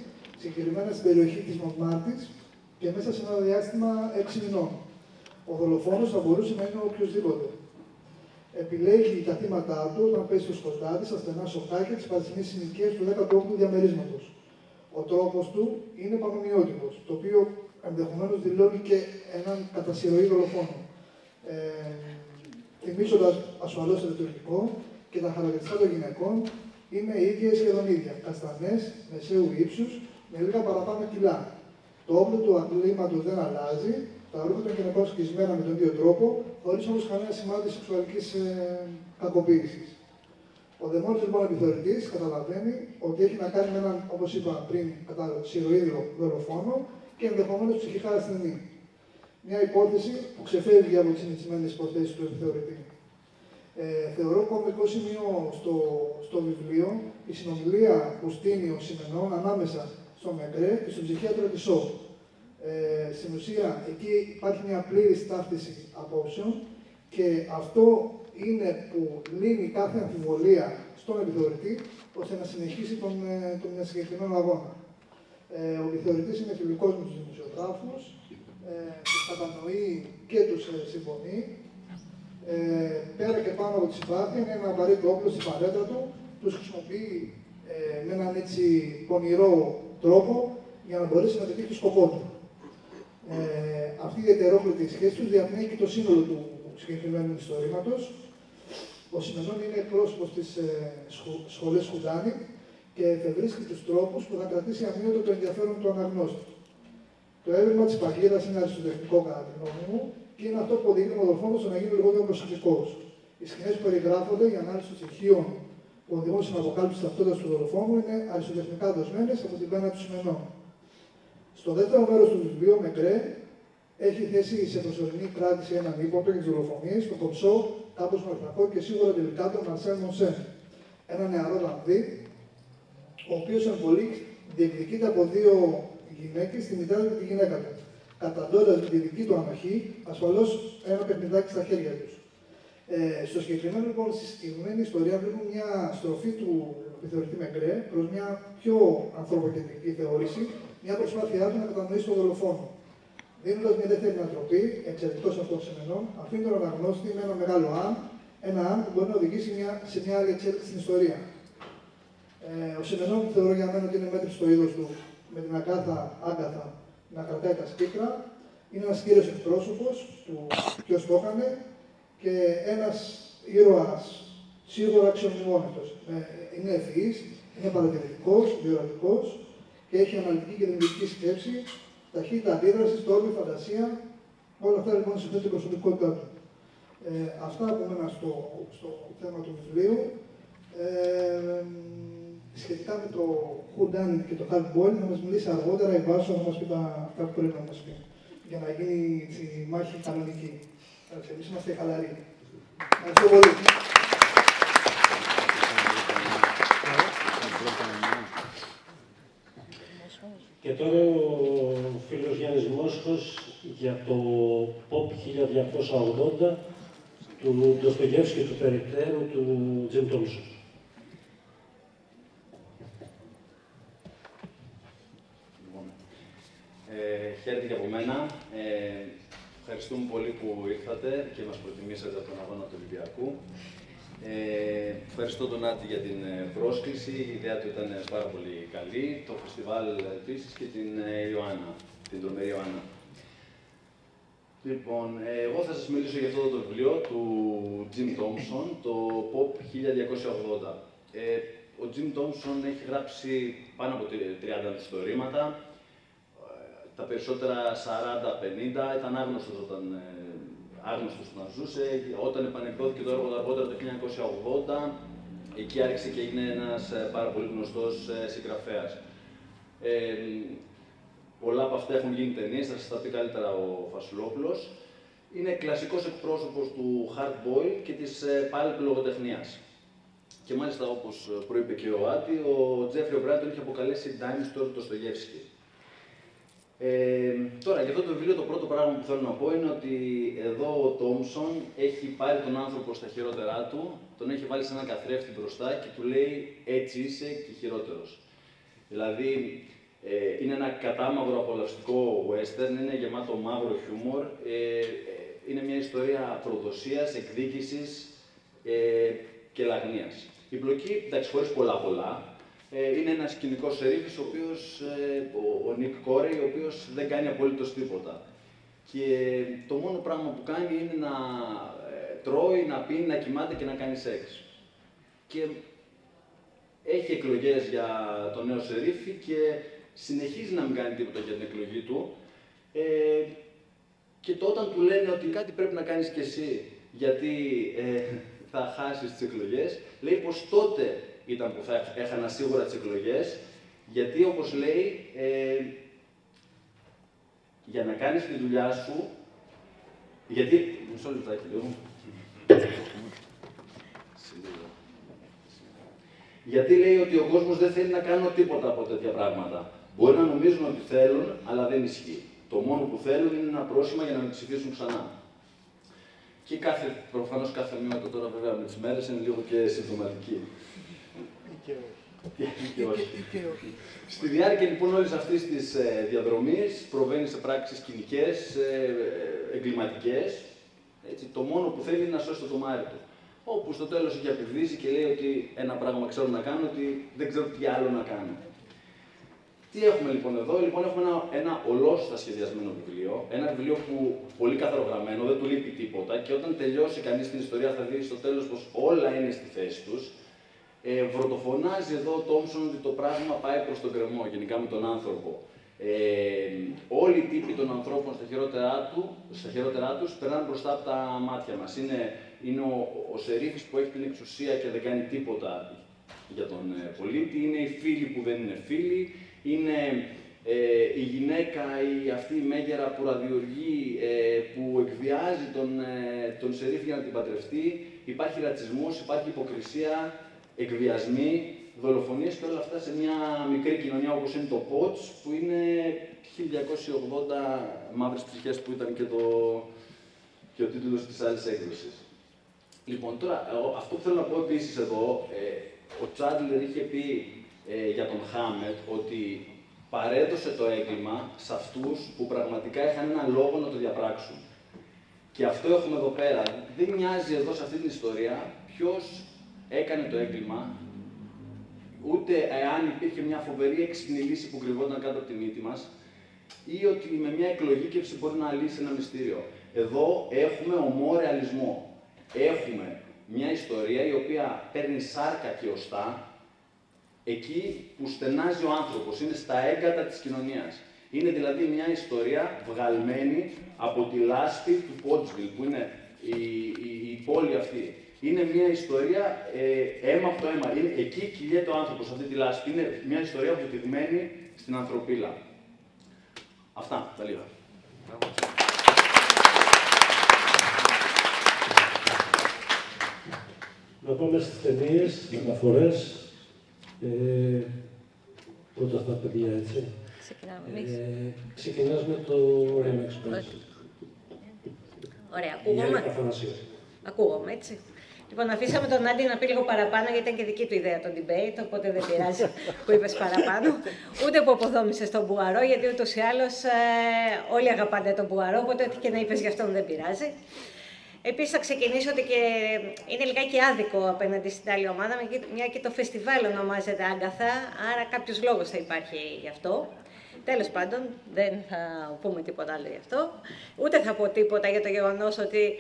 συγκεκριμένα στην περιοχή της Μοντμάρτης και μέσα σε ένα διάστημα 6 μηνών. Ο δολοφόνος θα μπορούσε να είναι οποιοδήποτε. Επιλέγει τα θύματα του όταν πέσει στο σκοτάδι, στα στενά σοκάκια της παρθινής συνοικίας του 18ου διαμερίσματος. Ο τρόπος του είναι πανομοιότυπος, το οποίο ενδεχομένως δηλώνει και έναν κατά συρροή δολοφόνο. Θυμίζοντας ασφαλώς το λειτουργικό και τα χαρακτηριστικά των γυναικών είναι ίδια ή σχεδόν ίδια. Καστανές, μεσαίου ύψους, με λίγα παραπάνω κιλά. Το όπλο του αγκλήματος δεν αλλάζει, τα ρούχα των γυναικών σκισμένα με τον ίδιο τρόπο, χωρίς όμως κανένα σημάδι σεξουαλικής κακοποίησης. Ο δαιμόνιος λοιπόν επιθεωρητής καταλαβαίνει ότι έχει να κάνει με έναν, όπως είπα πριν, κατά συρροίδιο δολοφόνο και ενδεχομένως ψυχικά ασθενή. Μια υπόθεση που ξεφεύγει από τις συνηθισμένες υποθέσεις του επιθεωρητή. Θεωρώ κομβικό σημείο στο βιβλίο η συνομιλία που στείνει ο Σιμενών ανάμεσα στο Μεγκρέ και στον ψυχίατρο Τισό. Στην ουσία, εκεί υπάρχει μια πλήρης ταύτιση απόψεων και αυτό είναι που λύνει κάθε αμφιβολία στον επιθεωρητή ώστε να συνεχίσει τον συγκεκριμένο αγώνα. Ο επιθεωρητής είναι φιλικός με τους δημοσιογράφους, τους κατανοεί και τους συμπονεί. Πέρα και πάνω από τη συμπάθεια, είναι ένα απαραίτητο όπλο στην παλέτα του, τους χρησιμοποιεί με έναν έτσι πονηρό τρόπο για να μπορέσει να πετύχει το σκοπό του. Αυτή η ετερόκλητη σχέση τους διαπνέει και το σύνολο του συγκεκριμένου ιστορήματος. Ο Σιμενών είναι εκπρόσωπος της σχολής Χουντάνη και εφευρίσκει τους τρόπους που θα κρατήσει αμύωτο το ενδιαφέρον του αναγνώστη. Το έβριμα της παγίδας είναι αριστοτεχνικό κατά τη γνώμη μου και είναι αυτό που οδηγεί τον δολοφόνο στο να γίνει λιγότερο προσωπικός. Οι σκηνές που περιγράφονται, η ανάλυση των στοιχείων που οδηγούν στην αποκάλυψη της ταυτότητας του δολοφόνου είναι αριστοτεχνικά δοσμένες από την πένα του Σιμενών. Στο δεύτερο μέρος του βιβλίου, ο Μεγκρέ έχει θέσει σε προσωρινή κράτηση έναν ύποπτο για τις δολοφονίες, τον κομψό, κάπως μορφακό και σίγουρα τελικά τον Μαρσέλ Μονσέν. Ένα νεαρό Λανδί, ο οποίος εν πολύ διεκδικείται από 2 γυναίκες, τη μητέρα του και τη γυναίκα του. Καταντώντας με τη δική του ανοχή, ασφαλώς ένα παιχνιδάκι στα χέρια τους. Στο συγκεκριμένο λοιπόν, στη συγκεκριμένη ιστορία, βλέπουμε μια στροφή του επιθεωρητή Μεγκρέ προς μια πιο ανθρωποκεντρική θεώρηση, μια προσπάθειά του να κατανοήσει τον δολοφόνο. Δίνοντας μια δεύτερη ανατροπή, εξαιρετικός αυτών Σιμενών, αφήνει τον αναγνώστη με ένα μεγάλο αν, ένα αν που μπορεί να οδηγήσει σε μια άλλη εξέλιξη στην ιστορία. Ο Σιμενών θεωρώ για μένα ότι είναι μέτρη στο είδος του, με την Άγκαθα να κρατάει τα σπίκρα. Είναι ένας κύριος εκπρόσωπος του ποιος το έκανε και ένας ήρωας σίγουρα αξιομνημόνευτος. Είναι ευφυής, είναι παρατηρητικός, διορατικός και έχει αναλυτική και δημιουργική σκέψη, ταχύτητα αντίδρασης, τόλμη, φαντασία. Όλα αυτά λοιπόν συνθέτουν την προσωπικότητά του. Αυτά από μένα στο θέμα του βιβλίου. Σχετικά με το Whodunit και το Hard Boiled θα μας μιλήσει αργότερα η Βάσο να μας πει αυτά που πρέπει να μας πει για να γίνει η μάχη κανονική. Εμείς είμαστε χαλαροί. Ευχαριστώ πολύ. Και τώρα ο φίλος Γιάννης Μόσχος για το POP 1280 του Ντοστογεύσκη και του Περιπτέρου του Τζιμ Τόμσον. Χαίρετε και από μένα. Ευχαριστούμε πολύ που ήρθατε και μας προτιμήσατε από τον αγώνα του Ολυμπιακού. Ευχαριστώ τον Άτη για την πρόσκληση. Η ιδέα του ήταν πάρα πολύ καλή. Το φεστιβάλ επίσης και την Ιωάννα, την τρομερή Ιωάννα. Λοιπόν, εγώ θα σας μιλήσω για αυτό το βιβλίο του Jim Thompson, το POP 1280. Ο Jim Thompson έχει γράψει πάνω από 30 μυθιστορήματα. Τα περισσότερα 40-50, ήταν άγνωστος όταν ζούσε. Όταν επανεκδόθηκε το έργο αργότερα το 1980, εκεί άρχισε και έγινε ένας πάρα πολύ γνωστός συγγραφέας. Πολλά από αυτά έχουν γίνει ταινίες, θα σας τα πει καλύτερα ο Φασουλόπουλος. Είναι κλασικός εκπρόσωπος του hard boiled και της pulp λογοτεχνίας. Και μάλιστα, όπως προείπε και ο Άτη, ο Τζέφρι Ο'Μπράιεν τον είχε αποκαλέσει Dime Store του Ντοστογεύσκη. Τώρα, για αυτό το βιβλίο, το πρώτο πράγμα που θέλω να πω είναι ότι εδώ ο Τόμψον έχει πάρει τον άνθρωπο στα χειρότερά του, τον έχει βάλει σε ένα καθρέφτη μπροστά και του λέει «Έτσι είσαι και χειρότερος». Δηλαδή, είναι ένα κατάμαυρο απολαυστικό western, είναι γεμάτο μαύρο χιούμορ, είναι μια ιστορία προδοσίας, εκδίκησης και λαγνίας. Η πλοκή, εντάξει, χωρίς πολλά, είναι ένας κοινικός σερίφης, ο οποίος, ο Νικ Κόρεϊ, ο οποίος δεν κάνει απολύτως τίποτα. Και το μόνο πράγμα που κάνει είναι να τρώει, να πίνει, να κοιμάται και να κάνει σεξ. Και έχει εκλογές για τον νέο σερίφη και συνεχίζει να μην κάνει τίποτα για την εκλογή του. Και όταν του λένε ότι κάτι πρέπει να κάνεις κι εσύ, γιατί θα χάσεις τις εκλογές, λέει πως τότε ήταν που θα έχανα σίγουρα τις εκλογές, γιατί όπως λέει, για να κάνεις τη δουλειά σου, γιατί... Μισό λεπτάκι λίγο. Γιατί λέει ότι ο κόσμος δεν θέλει να κάνω τίποτα από τέτοια πράγματα. Μπορεί να νομίζουν ότι θέλουν, αλλά δεν ισχύει. Το μόνο που θέλουν είναι ένα πρόσημα για να με ψηφίσουν ξανά. Και προφανώς κάθε μήνα τώρα βέβαια με τις μέρες είναι λίγο και συμπτωματική. Στη διάρκεια λοιπόν όλης αυτής της διαδρομής προβαίνει σε πράξεις κοινικές, εγκληματικές. Έτσι, το μόνο που θέλει είναι να σώσει το τομάρι του. Όπου στο τέλος έχει απειβδίσει και λέει ότι ένα πράγμα ξέρω να κάνω, ότι δεν ξέρω τι άλλο να κάνω. Τι έχουμε λοιπόν εδώ? Λοιπόν, έχουμε ένα ολόσωτα σχεδιασμένο βιβλίο. Ένα βιβλίο που πολύ καθαρογραμμένο, δεν του λείπει τίποτα και όταν τελειώσει κανείς την ιστορία θα δει στο τέλος πως όλα είναι στη θέση τους. Βρωτοφωνάζει εδώ ο Τόμψον ότι το πράγμα πάει προς τον κρεμό, γενικά με τον άνθρωπο. Όλοι οι τύποι των ανθρώπων στα χειρότερά τους περνάνε μπροστά από τα μάτια μας. Είναι ο σερίφης που έχει την εξουσία και δεν κάνει τίποτα για τον πολίτη, είναι οι φίλοι που δεν είναι φίλοι, είναι η γυναίκα ή αυτή η μέγερα που ραδιοργεί, που εκβιάζει τον σερίφη για να την παντρευτεί, υπάρχει ρατσισμός, υπάρχει υποκρισία, εκβιασμοί, δολοφονίες και όλα αυτά σε μια μικρή κοινωνία όπως είναι το Πότς, που είναι 1280 μαύρες ψυχές που ήταν και ο τίτλος της άλλης έκδοσης. Λοιπόν, τώρα, αυτό που θέλω να πω επίσης εδώ, ο Τσάντλερ είχε πει για τον Χάμετ ότι παρέδωσε το έγκλημα σε αυτούς που πραγματικά είχαν έναν λόγο να το διαπράξουν. Και αυτό έχουμε εδώ πέρα. Δεν μοιάζει εδώ σε αυτή την ιστορία ποιος έκανε το έγκλημα, ούτε εάν υπήρχε μια φοβερή έξυπνη λύση που κρυβόταν κάτω από τη μύτη μας, ή ότι με μια εκλογήκευση μπορεί να λύσει ένα μυστήριο. Εδώ έχουμε ομό ρεαλισμό. Έχουμε μια ιστορία η οποία παίρνει σάρκα και οστά εκεί που στενάζει ο άνθρωπος, είναι στα έγκατα της κοινωνίας. Είναι δηλαδή μια ιστορία βγαλμένη από τη λάσπη του Πότσβιλ, που είναι η πόλη αυτή. Είναι μια ιστορία αίμα από το αίμα. Εκεί κυλιέται ο άνθρωπος, αυτή τη λάσπη. Είναι μια ιστορία βουτυγμένη στην ανθρωπίλα. Αυτά τα λίγα. Να πάμε στις ταινίες, αναφορές. Πρώτα στα παιδιά, έτσι. Ξεκινάς με το Orient Express. Ωραία, ακούγομαι. Ακούγομαι, έτσι. Λοιπόν, αφήσαμε τον Άντι να πει λίγο παραπάνω, γιατί ήταν και δική του ιδέα το debate, οπότε δεν πειράζει που είπες παραπάνω. Ούτε που αποδόμησες τον Πουαρό, γιατί ούτως ή άλλως όλοι αγαπάνε τον Πουαρό, οπότε ό,τι και να είπες γι' αυτόν δεν πειράζει. Επίσης, θα ξεκινήσω ότι και είναι λιγάκι άδικο απέναντι στην άλλη ομάδα, μια και το φεστιβάλ ονομάζεται Άγκαθα, άρα κάποιος λόγος θα υπάρχει γι' αυτό. Τέλος πάντων, δεν θα πούμε τίποτα άλλο γι' αυτό. Ούτε θα πω τίποτα για το γεγονός ότι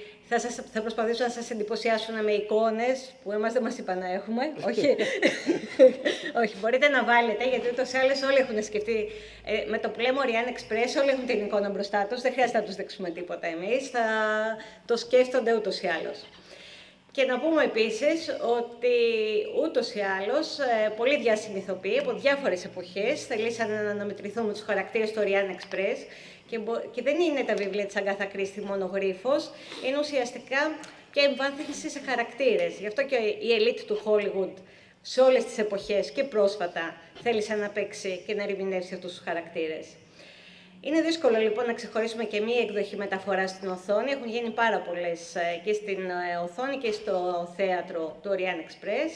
θα προσπαθήσω να σας εντυπωσιάσουν με εικόνες που εμάς δεν μας είπαν να έχουμε. Όχι. Όχι, μπορείτε να βάλετε, γιατί ούτως ή άλλως όλοι έχουν σκεφτεί. Με το που λέμε Orient Express, όλοι έχουν την εικόνα μπροστά τους. Δεν χρειάζεται να τους δείξουμε τίποτα εμείς. Θα το σκέφτονται ούτως ή άλλως. Και να πούμε επίσης ότι ούτως ή άλλως πολλοί διάσημοι ηθοποιοί από διάφορες εποχές θελήσαν να αναμετρηθούν με τους χαρακτήρες του Orient Express και δεν είναι τα βιβλία της Αγκάθα Κρίστη μόνο γρίφος, είναι ουσιαστικά και εμβάθυνση σε χαρακτήρες. Γι' αυτό και η ελίτ του Hollywood σε όλες τις εποχές και πρόσφατα θέλησε να παίξει και να ερμηνεύσει αυτούς τους χαρακτήρες. Είναι δύσκολο λοιπόν να ξεχωρίσουμε και μία εκδοχή μεταφορά στην οθόνη. Έχουν γίνει πάρα πολλές και στην οθόνη και στο θέατρο του Orient Express.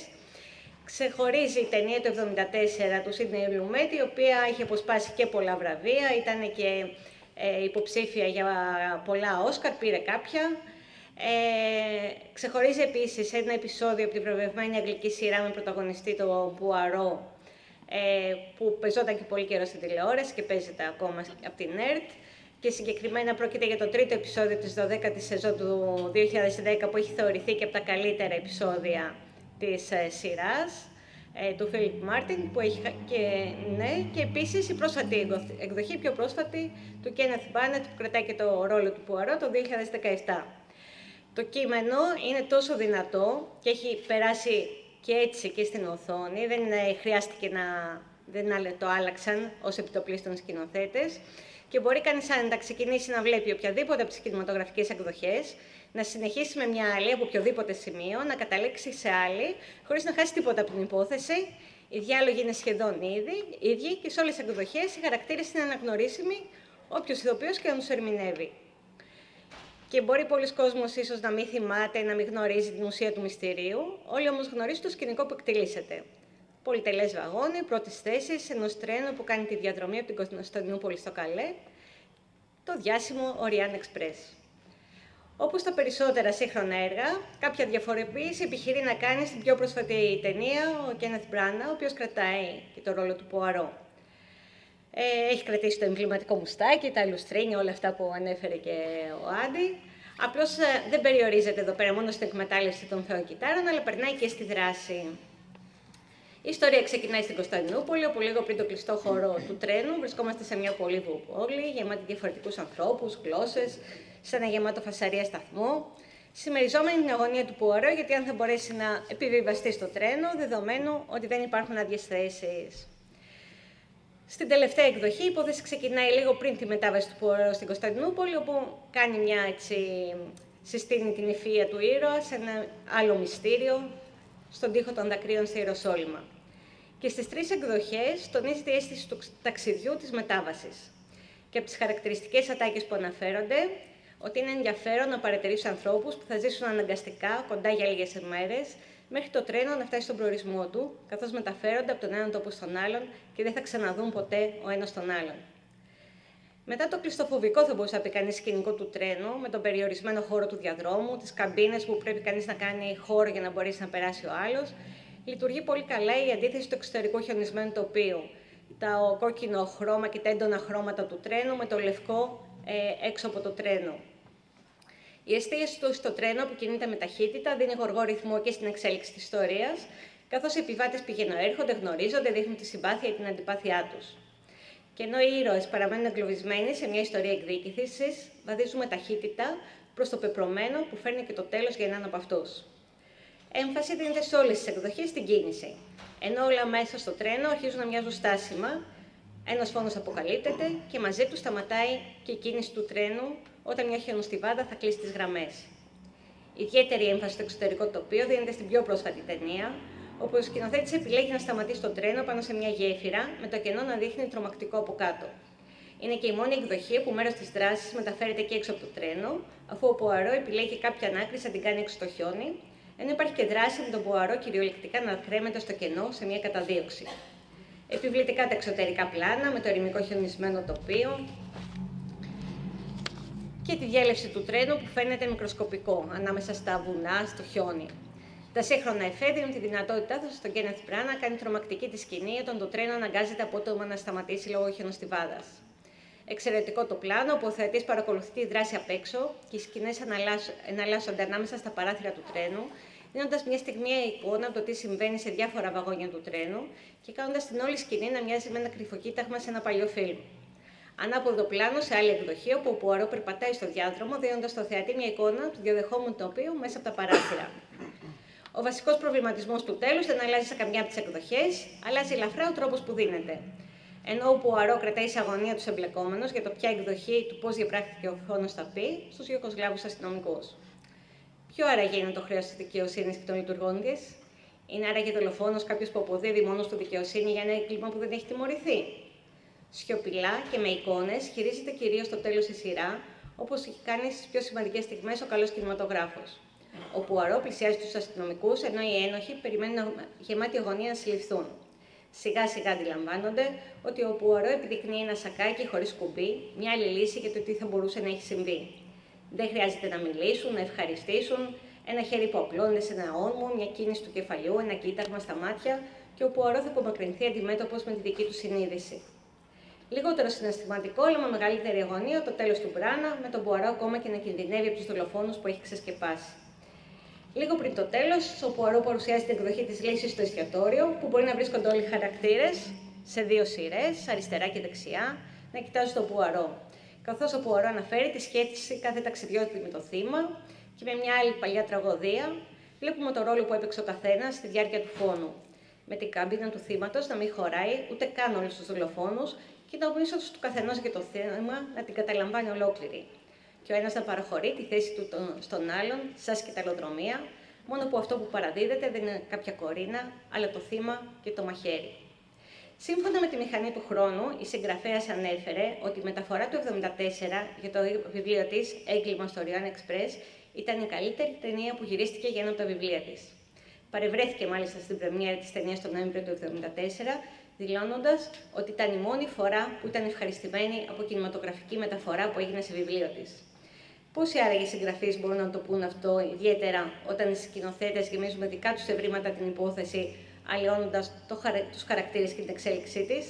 Ξεχωρίζει η ταινία του 1974 του Σίντνεϊ Λουμέτ, η οποία είχε αποσπάσει και πολλά βραβεία, ήταν και υποψήφια για πολλά Όσκαρ, πήρε κάποια. Ξεχωρίζει επίσης ένα επεισόδιο από την βραβευμένη αγγλική σειρά με πρωταγωνιστή τον Πουαρό, που παίζονταν και πολύ καιρό στην τηλεόραση και παίζεται ακόμα από την ΕΡΤ. Και συγκεκριμένα πρόκειται για το τρίτο επεισόδιο της 12ης σεζόν του 2010, που έχει θεωρηθεί και από τα καλύτερα επεισόδια της σειράς, του Φίλιπ Μάρτιν, που έχει και επίσης η πρόσφατη εκδοχή, πιο πρόσφατη, του Κένεθ Μπάνετ, που κρατάει και το ρόλο του Πουαρό το 2017. Το κείμενο είναι τόσο δυνατό και έχει περάσει και έτσι και στην οθόνη, δεν χρειάστηκε δεν το άλλαξαν ως επιτοπλίστων σκηνοθέτες, και μπορεί κανείς αν ξεκινήσει να βλέπει οποιαδήποτε από τις κινηματογραφικές εκδοχές, να συνεχίσει με μια άλλη από οποιοδήποτε σημείο, να καταλήξει σε άλλη, χωρίς να χάσει τίποτα από την υπόθεση. Οι διάλογοι είναι σχεδόν ίδιοι και σε όλες τις εκδοχές οι χαρακτήρες είναι αναγνωρίσιμοι, όποιος ηθοποιός και να τους ερμηνεύει. Και μπορεί πολλοί κόσμος ίσως να μην θυμάται, να μην γνωρίζει την ουσία του μυστηρίου, όλοι όμως γνωρίζουν το σκηνικό που εκτελήσεται. Πολυτελές βαγόνι, πρώτης θέσης, ενός τρένου που κάνει τη διαδρομή από την Κωνσταντινούπολη στο Καλέ, το διάσημο Orient Express. Όπως τα περισσότερα σύγχρονα έργα, κάποια διαφοροποίηση επιχειρεί να κάνει στην πιο πρόσφατη ταινία ο Κένεθ Μπράνα, ο οποίος κρατάει και το ρόλο του Πουαρό. Έχει κρατήσει το εμβληματικό μουστάκι, τα λουστρίνια, όλα αυτά που ανέφερε και ο Άντι. Απλώς δεν περιορίζεται εδώ πέρα μόνο στην εκμετάλλευση των θεοκυτάρων, αλλά περνάει και στη δράση. Η ιστορία ξεκινάει στην Κωνσταντινούπολη, όπου λίγο πριν το κλειστό χώρο του τρένου βρισκόμαστε σε μια πολύβου πόλη, γεμάτη διαφορετικούς ανθρώπους, γλώσσες, σε ένα γεμάτο φασαρία σταθμό, συμμεριζόμενη την αγωνία του Πουαρό, γιατί αν θα μπορέσει να επιβιβαστεί στο τρένο, δεδομένου ότι δεν υπάρχουν άδειες θέσεις. Στην τελευταία εκδοχή, η υπόθεση ξεκινάει λίγο πριν τη μετάβαση του Πουαρό στην Κωνσταντινούπολη, όπου κάνει συστήνει την ευφυΐα του ήρωα σε ένα άλλο μυστήριο, στον τοίχο των δακρύων στη Ιεροσόλυμα. Και στις τρεις εκδοχές τονίζεται η αίσθηση του ταξιδιού της μετάβασης. Και από τις χαρακτηριστικές ατάκες που αναφέρονται, ότι είναι ενδιαφέρον να παρατηρήσει ανθρώπους που θα ζήσουν αναγκαστικά κοντά για λίγες ημέρες, μέχρι το τρένο να φτάσει στον προορισμό του, καθώς μεταφέρονται από τον έναν τόπο στον άλλον και δεν θα ξαναδούν ποτέ ο ένας τον άλλον. Μετά το κλειστοφοβικό, θα μπορούσε να πει κανείς, σκηνικό του τρένου, με τον περιορισμένο χώρο του διαδρόμου, τις καμπίνες που πρέπει κανείς να κάνει χώρο για να μπορέσει να περάσει ο άλλος, λειτουργεί πολύ καλά η αντίθεση του εξωτερικού χιονισμένου τοπίου. Το κόκκινο χρώμα και τα έντονα χρώματα του τρένου με το λευκό έξω από το τρένο. Η εστίαση του στο τρένο που κινείται με ταχύτητα δίνει γοργό ρυθμό και στην εξέλιξη της ιστορίας, καθώς οι επιβάτες πηγαίνουν-έρχονται, γνωρίζονται, δείχνουν τη συμπάθεια ή την αντιπάθειά τους. Και ενώ οι ήρωες παραμένουν εγκλωβισμένοι σε μια ιστορία εκδίκησης, βαδίζουν με ταχύτητα προς το πεπρωμένο που φέρνει και το τέλος για έναν από αυτούς. Έμφαση δίνεται σε όλες τις εκδοχές στην κίνηση. Ενώ όλα μέσα στο τρένο αρχίζουν να μοιάζουν στάσιμα, ένας φόνος αποκαλύπτεται και μαζί του σταματάει και η κίνηση του τρένου όταν μια χιονοστιβάδα θα κλείσει τις γραμμές. Ιδιαίτερη έμφαση στο εξωτερικό τοπίο δίνεται στην πιο πρόσφατη ταινία, όπου ο σκηνοθέτης επιλέγει να σταματήσει το τρένο πάνω σε μια γέφυρα, με το κενό να δείχνει τρομακτικό από κάτω. Είναι και η μόνη εκδοχή που μέρος της δράσης μεταφέρεται και έξω από το τρένο, αφού ο Πουαρό επιλέγει κάποια ανάκριση να την κάνει έξω στο χιόνι, ενώ υπάρχει και δράση με τον Πουαρό κυριολεκτικά να κρέμεται στο κενό σε μια καταδίωξη. Επιβλητικά τα εξωτερικά πλάνα, με το ερημικό χιονισμένο τοπίο και τη διέλευση του τρένου που φαίνεται μικροσκοπικό ανάμεσα στα βουνά, στο χιόνι. Τα σύγχρονα εφέ δίνουν τη δυνατότητά του στον Κένεθ Μπράνα να κάνει τρομακτική τη σκηνή όταν το τρένο αναγκάζεται απότομα να σταματήσει λόγω χιονοστιβάδας. Εξαιρετικό το πλάνο, όπου ο θεατής παρακολουθεί τη δράση απ' έξω και οι σκηνές εναλλάσσονται ανάμεσα στα παράθυρα του τρένου, δίνοντας μια στιγμιαία εικόνα από το τι συμβαίνει σε διάφορα βαγόνια του τρένου και κάνοντας την όλη σκηνή να μοιάζει με ένα κρυφοκοίταγμα σε ένα παλιό φιλμ. Ανάποδο πλάνο σε άλλη εκδοχή, όπου ο Πουαρό περπατάει στο διάδρομο, δίνοντας στο θεατή μια εικόνα του διαδεχόμενου τοπίου μέσα από τα παράθυρα. Ο βασικός προβληματισμός του τέλους δεν αλλάζει σε καμιά από τις εκδοχές, αλλάζει ελαφρά ο τρόπος που δίνεται. Ενώ ο Πουαρό κρατάει σε αγωνία τους εμπλεκόμενους για το ποια εκδοχή του πώς διαπράχθηκε ο φόνος θα πει στους Ιουγκοσλάβους αστυνομικούς. Ποιο άραγε είναι το χρέος της δικαιοσύνης και των λειτουργών της? Είναι άραγε δολοφόνος κάποιος που αποδίδει μόνος του δικαιοσύνη για ένα έγκλημα που δεν έχει τιμωρηθεί? Σιωπηλά και με εικόνες χειρίζεται κυρίως το τέλος η σειρά, όπως έχει κάνει στις πιο σημαντικές στιγμές ο καλός κινηματογράφος. Ο Πουαρό πλησιάζει τους αστυνομικούς, ενώ οι ένοχοι περιμένουν γεμάτη αγωνία να συλληφθούν. Σιγά σιγά αντιλαμβάνονται ότι ο Πουαρό επιδεικνύει ένα σακάκι χωρίς κουμπί, μια άλλη λύση για το τι θα μπορούσε να έχει συμβεί. Δεν χρειάζεται να μιλήσουν, να ευχαριστήσουν, ένα χέρι που απλώνεται σε ένα όρμο, μια κίνηση του κεφαλιού, ένα κοίταγμα στα μάτια και ο Πουαρό θα απομακρυνθεί αντιμέτωπος με τη δική του συνείδηση. Λιγότερο συναισθηματικό, αλλά με μεγαλύτερη αγωνία, το τέλος του Μπράνα, με τον Πουαρό ακόμα και να κινδυνεύει από τους δολοφόνους που έχει ξεσκεπάσει. Λίγο πριν το τέλος, ο Πουαρό παρουσιάζει την εκδοχή της λύσης στο εστιατόριο, που μπορεί να βρίσκονται όλοι οι χαρακτήρες σε δύο σειρές, αριστερά και δεξιά, να κοιτάζουν τον Πουαρό. Καθώς ο Πουαρό αναφέρει τη σχέση κάθε ταξιδιώτη με το θύμα και με μια άλλη παλιά τραγωδία, βλέπουμε το ρόλο που έπαιξε ο καθένας στη διάρκεια του φόνου. Με την κάμπινα του θύματος να μην χωράει ούτε καν όλους τους δολοφόνους και το μίσος του καθενός για το θύμα να την καταλαμβάνει ολόκληρη. Και ο ένας να παραχωρεί τη θέση του στον άλλον, σαν σκηταλοδρομία, μόνο που αυτό που παραδίδεται δεν είναι κάποια κορίνα, αλλά το θύμα και το μαχαίρι. Σύμφωνα με τη μηχανή του χρόνου, η συγγραφέας ανέφερε ότι η μεταφορά του 1974 για το βιβλίο της «Έγκλημα στο Orient Express» ήταν η καλύτερη ταινία που γυρίστηκε για ένα από τα βιβλία της. Παρευρέθηκε μάλιστα στην πρεμιέρα της ταινίας τον Νοέμβριο του 1974, δηλώνοντας ότι ήταν η μόνη φορά που ήταν ευχαριστημένη από κινηματογραφική μεταφορά που έγινε σε βιβλίο της. Πόσοι άραγε συγγραφείς μπορούν να το πούν αυτό, ιδιαίτερα όταν οι σκηνοθέτες γεμίζουν με δικά τους ευρήματα την υπόθεση, αλλοιώνοντας τους χαρακτήρες και την εξέλιξή της.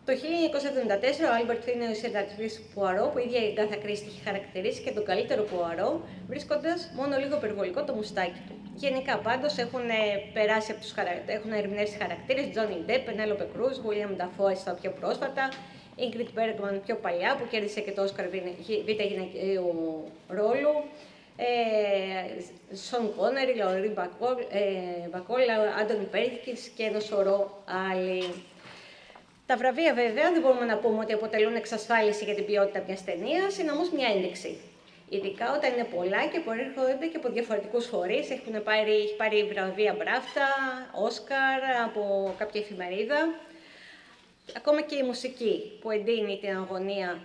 Το 1974 ο Άλμπερτ Φίνεο, η συνεργατής Πουαρό, που η ίδια η Γκάθα Κρίστη είχε χαρακτηρίσει και τον καλύτερο Πουαρό, βρίσκοντας μόνο λίγο υπερβολικό το μουστάκι του. Γενικά πάντως έχουν περάσει από έχουν ερμηνεύσει χαρακτήρες Τζόνι Ντεπ, Πενέλοπε Κρούζ, Βίλιαμ Νταφό στα πιο πρόσφατα, Ingrid Bergman πιο παλιά που κέρδισε και το Όσκαρ β' γυναικείου ρόλου, Σον Κόνερι, Λαουρί Μπακόλ, Άντωνι Πέρκινς και ένα σωρό άλλοι. Τα βραβεία βέβαια δεν μπορούμε να πούμε ότι αποτελούν εξασφάλιση για την ποιότητα μιας ταινίας, είναι όμως μια ένδειξη. Ειδικά όταν είναι πολλά και προέρχονται και από διαφορετικούς φορείς. Έχει πάρει βραβεία Μπράφτα, Όσκαρ από κάποια εφημερίδα. Ακόμα και η μουσική που εντείνει την αγωνία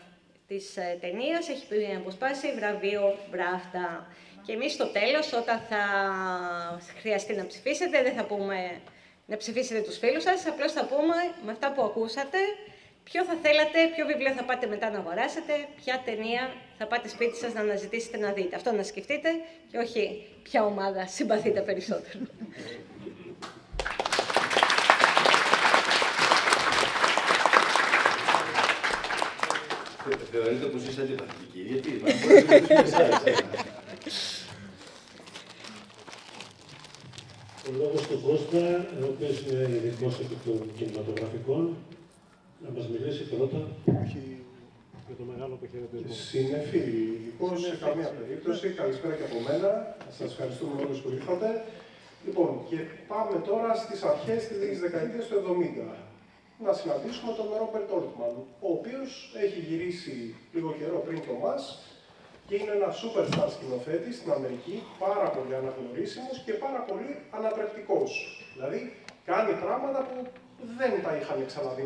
της ταινίας έχει αποσπάσει βραβείο Μπράφτα. Και εμείς στο τέλος, όταν θα χρειαστεί να ψηφίσετε, δεν θα πούμε να ψηφίσετε τους φίλους σας, απλώς θα πούμε με αυτά που ακούσατε, ποιο θα θέλατε, ποιο βιβλίο θα πάτε μετά να αγοράσετε, ποια ταινία θα πάτε σπίτι σας να αναζητήσετε να δείτε. Αυτό να σκεφτείτε και όχι ποια ομάδα συμπαθείτε περισσότερο. Θεωρείτε πως είσαι αντιπαθητική, γιατί Ο λόγος του Κώστα, ο οποίος είναι ειδικός επί των κινηματογραφικών, να μας μιλήσει πρώτα για το μεγάλο αποχαιρετισμό. Συνεφή, ειδικός σε καμία περίπτωση. Καλησπέρα και από μένα. Σας ευχαριστούμε όλους που ήρθατε. Λοιπόν, και πάμε τώρα στις αρχές της δεκαετίας του 70. Να συναντήσουμε τον Ρόμπερτ Όλτμαν, ο οποίος έχει γυρίσει λίγο καιρό πριν το μας και είναι ένα superstar σκηνοθέτης στην Αμερική, πάρα πολύ αναγνωρίσιμος και πάρα πολύ ανατρεπτικός. Δηλαδή, κάνει πράγματα που δεν τα είχαν ξαναδεί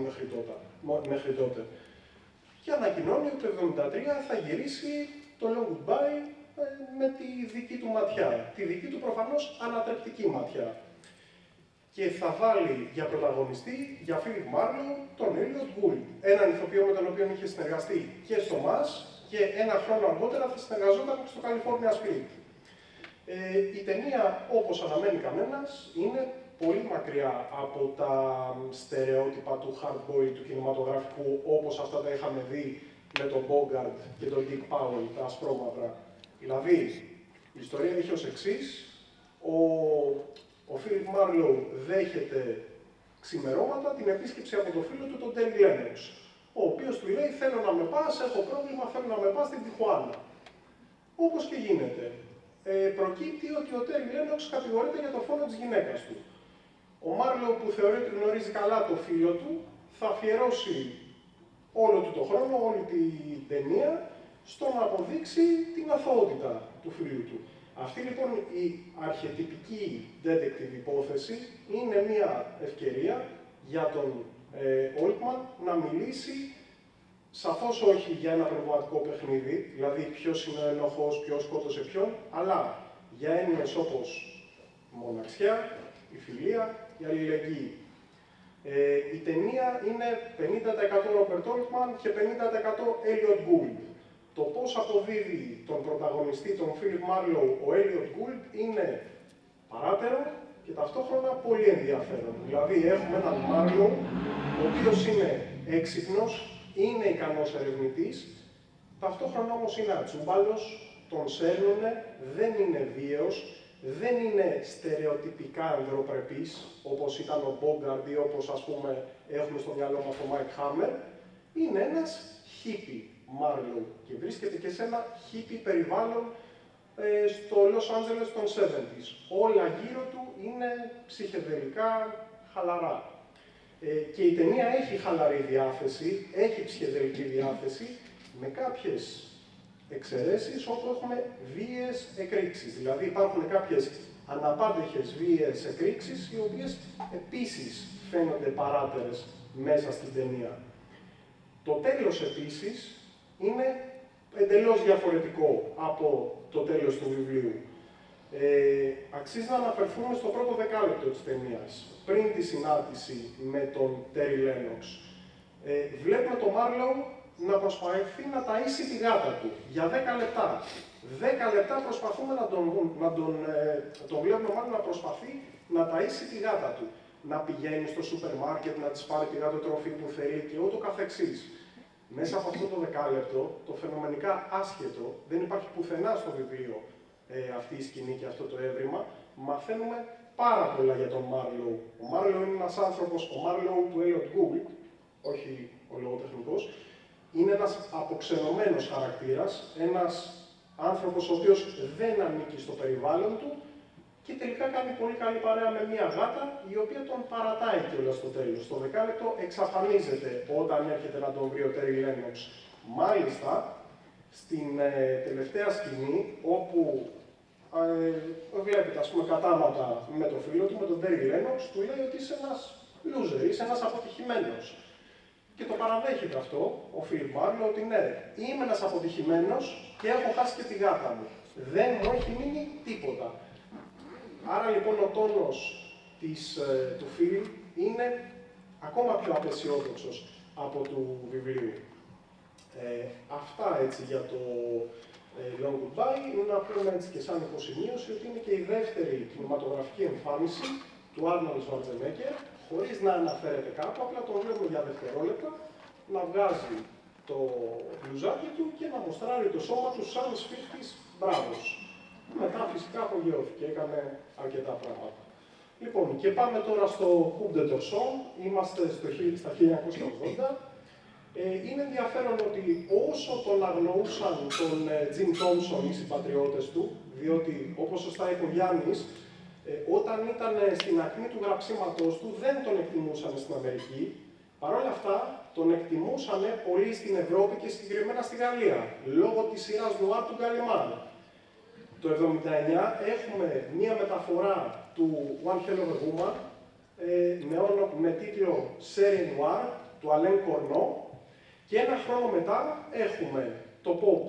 μέχρι τότε. Και ανακοινώνει ότι το 1973 θα γυρίσει το Long Goodbye με τη δική του ματιά. Τη δική του προφανώς ανατρεπτική ματιά. Και θα βάλει για πρωταγωνιστή, για Φίλιπ Μάρλο, τον Έλιοτ Γκούλντ. Έναν ηθοποιό με τον οποίο είχε συνεργαστεί και στο ΜΑΣ και ένα χρόνο αργότερα θα συνεργαζόταν στο California Street. Η ταινία, όπως αναμένει κανένας, είναι πολύ μακριά από τα στερεότυπα του hard boy του κινηματογραφικού, όπως αυτά τα είχαμε δει με τον Bogart και τον Dick Powell, τα ασπρόμαυρα. Δηλαδή, η ιστορία είχε ως εξής: ο Φίλιπ Μάρλο δέχεται ξημερώματα την επίσκεψη από το φίλο του, τον Τέρι Λένοξ, ο οποίος του λέει: θέλω να με πας, έχω πρόβλημα, θέλω να με πας στην Τιχουάνα. Όπως και γίνεται. Προκύπτει ότι ο Τέρι Λένοξ κατηγορείται για το φόνο της γυναίκας του. Ο Μάρλο, που θεωρεί ότι γνωρίζει καλά το φίλο του, θα αφιερώσει όλο του το χρόνο, όλη την ταινία, στο να αποδείξει την αθωότητα του φίλου του. Αυτή λοιπόν η αρχετυπική detective υπόθεση είναι μια ευκαιρία για τον Όλτμαν να μιλήσει, σαφώς όχι για ένα πνευματικό παιχνίδι, δηλαδή ποιος είναι ο ενοχός, ποιος σκότωσε ποιον, αλλά για έννοιες όπως μοναξιά, η φιλία, η αλληλεγγύη. Η ταινία είναι 50% Ρόμπερτ Όλτμαν και 50% Έλιοτ Γκούλντ. Το πώς αποδίδει τον πρωταγωνιστή, τον Φίλιπ Μάρλοου, ο Έλιοτ Γκούλντ, είναι παράτερο και ταυτόχρονα πολύ ενδιαφέρον. Δηλαδή, έχουμε έναν Μάρλοου, ο οποίος είναι έξυπνος, είναι ικανός ερευνητής, ταυτόχρονα όμως είναι ατσούμπαλος, τον σέρνουνε, δεν είναι βίαιος, δεν είναι στερεοτυπικά ανδροπρεπής, όπως ήταν ο Μπόγκαρντ ή όπως, ας πούμε, έχουμε στο μυαλό μας τον Μάικ Χάμερ. Είναι ένας χίπι Μάρλοου και βρίσκεται και σε ένα χίπι περιβάλλον στο Λος Άντζελες των 70's. Όλα γύρω του είναι ψυχεδελικά χαλαρά. Και η ταινία έχει χαλαρή διάθεση, έχει ψυχεδελική διάθεση, με κάποιες εξαιρέσεις όπου έχουμε βίαιες εκρήξεις. Δηλαδή υπάρχουν κάποιες αναπάντεχες βίαιες εκρήξεις, οι οποίες επίσης φαίνονται παράτερες μέσα στην ταινία. Το τέλος επίσης είναι εντελώς διαφορετικό από το τέλος του βιβλίου. Αξίζει να αναφερθούμε στο πρώτο δεκάλεπτο της ταινίας, πριν τη συνάντηση με τον Τέρι Λένοξ. Βλέπουμε τον Μάρλοου να προσπαθεί να ταΐσει τη γάτα του για 10 λεπτά. 10 λεπτά προσπαθούμε τον βλέπουμε μάλλον να προσπαθεί να ταΐσει τη γάτα του. Να πηγαίνει στο σούπερ μάρκετ, να της πάρει τη γάτο-τροφή που θέλει και ούτω καθεξής. Μέσα από αυτό το δεκάλεπτο, το φαινομενικά άσχετο, δεν υπάρχει πουθενά στο βιβλίο αυτή η σκηνή και αυτό το έβριμα, μαθαίνουμε πάρα πολλά για τον Μάρλοου. Ο Μάρλοου είναι ένας άνθρωπος, ο Μάρλοου του Έλιοτ Γκούλντ, όχι ο λογοτεχνικός, είναι ένας αποξενωμένος χαρακτήρας, ένας άνθρωπος ο οποίος δεν ανήκει στο περιβάλλον του και τελικά κάνει πολύ καλή παρέα με μια γάτα, η οποία τον παρατάει κιόλας στο τέλος. Στο δεκάλεπτο εξαφανίζεται όταν έρχεται να τον βρει ο Τέρι Λένοξ. Μάλιστα, στην τελευταία σκηνή, όπου βλέπετε, ας πούμε, κατάματα με το φίλο του, με τον Τέρι Λένοξ, του λέει ότι είσαι ένας loser, είσαι ένας αποτυχημένος. Και το παραδέχεται αυτό, ο Φίλιπ Μάρλοου, ότι ναι, είμαι ένας αποτυχημένος και έχω χάσει και τη γάτα μου. Δεν μου έχει μείνει τίποτα. Άρα λοιπόν ο τόνος του Φίλιπ είναι ακόμα πιο απεσιόδοξος από του βιβλίου. Αυτά έτσι για το Long Goodbye. Να πούμε έτσι και σαν υποσημείωση ότι είναι και η δεύτερη κινηματογραφική εμφάνιση του Άρνολντ Σβαρτζενέγκερ, χωρίς να αναφέρεται κάπου, απλά τον βλέπουμε για δευτερόλεπτα να βγάζει το μπλουζάκι του και να μοστράρει το σώμα του σαν σφίχτης μπράβος. Μετά φυσικά απογειώθηκε, έκανε αρκετά πράγματα. Λοιπόν, και πάμε τώρα στο Coup de Torsion, είμαστε στα 1980. Είναι ενδιαφέρον ότι όσο τον αγνοούσαν τον Jim Thompson οι συμπατριώτες του, διότι όπως σωστά είπε ο Γιάννης, όταν ήταν στην ακμή του γραψίματος του δεν τον εκτιμούσαν στην Αμερική. Παρ' όλα αυτά, τον εκτιμούσαν πολύ στην Ευρώπη και συγκεκριμένα στη Γαλλία, λόγω της σειράς νουάρ του Γκαλιμάν. Το 1979 έχουμε μία μεταφορά του One Hell of a Woman με τίτλο Série Noire του Alain Corneau και ένα χρόνο μετά έχουμε το Pop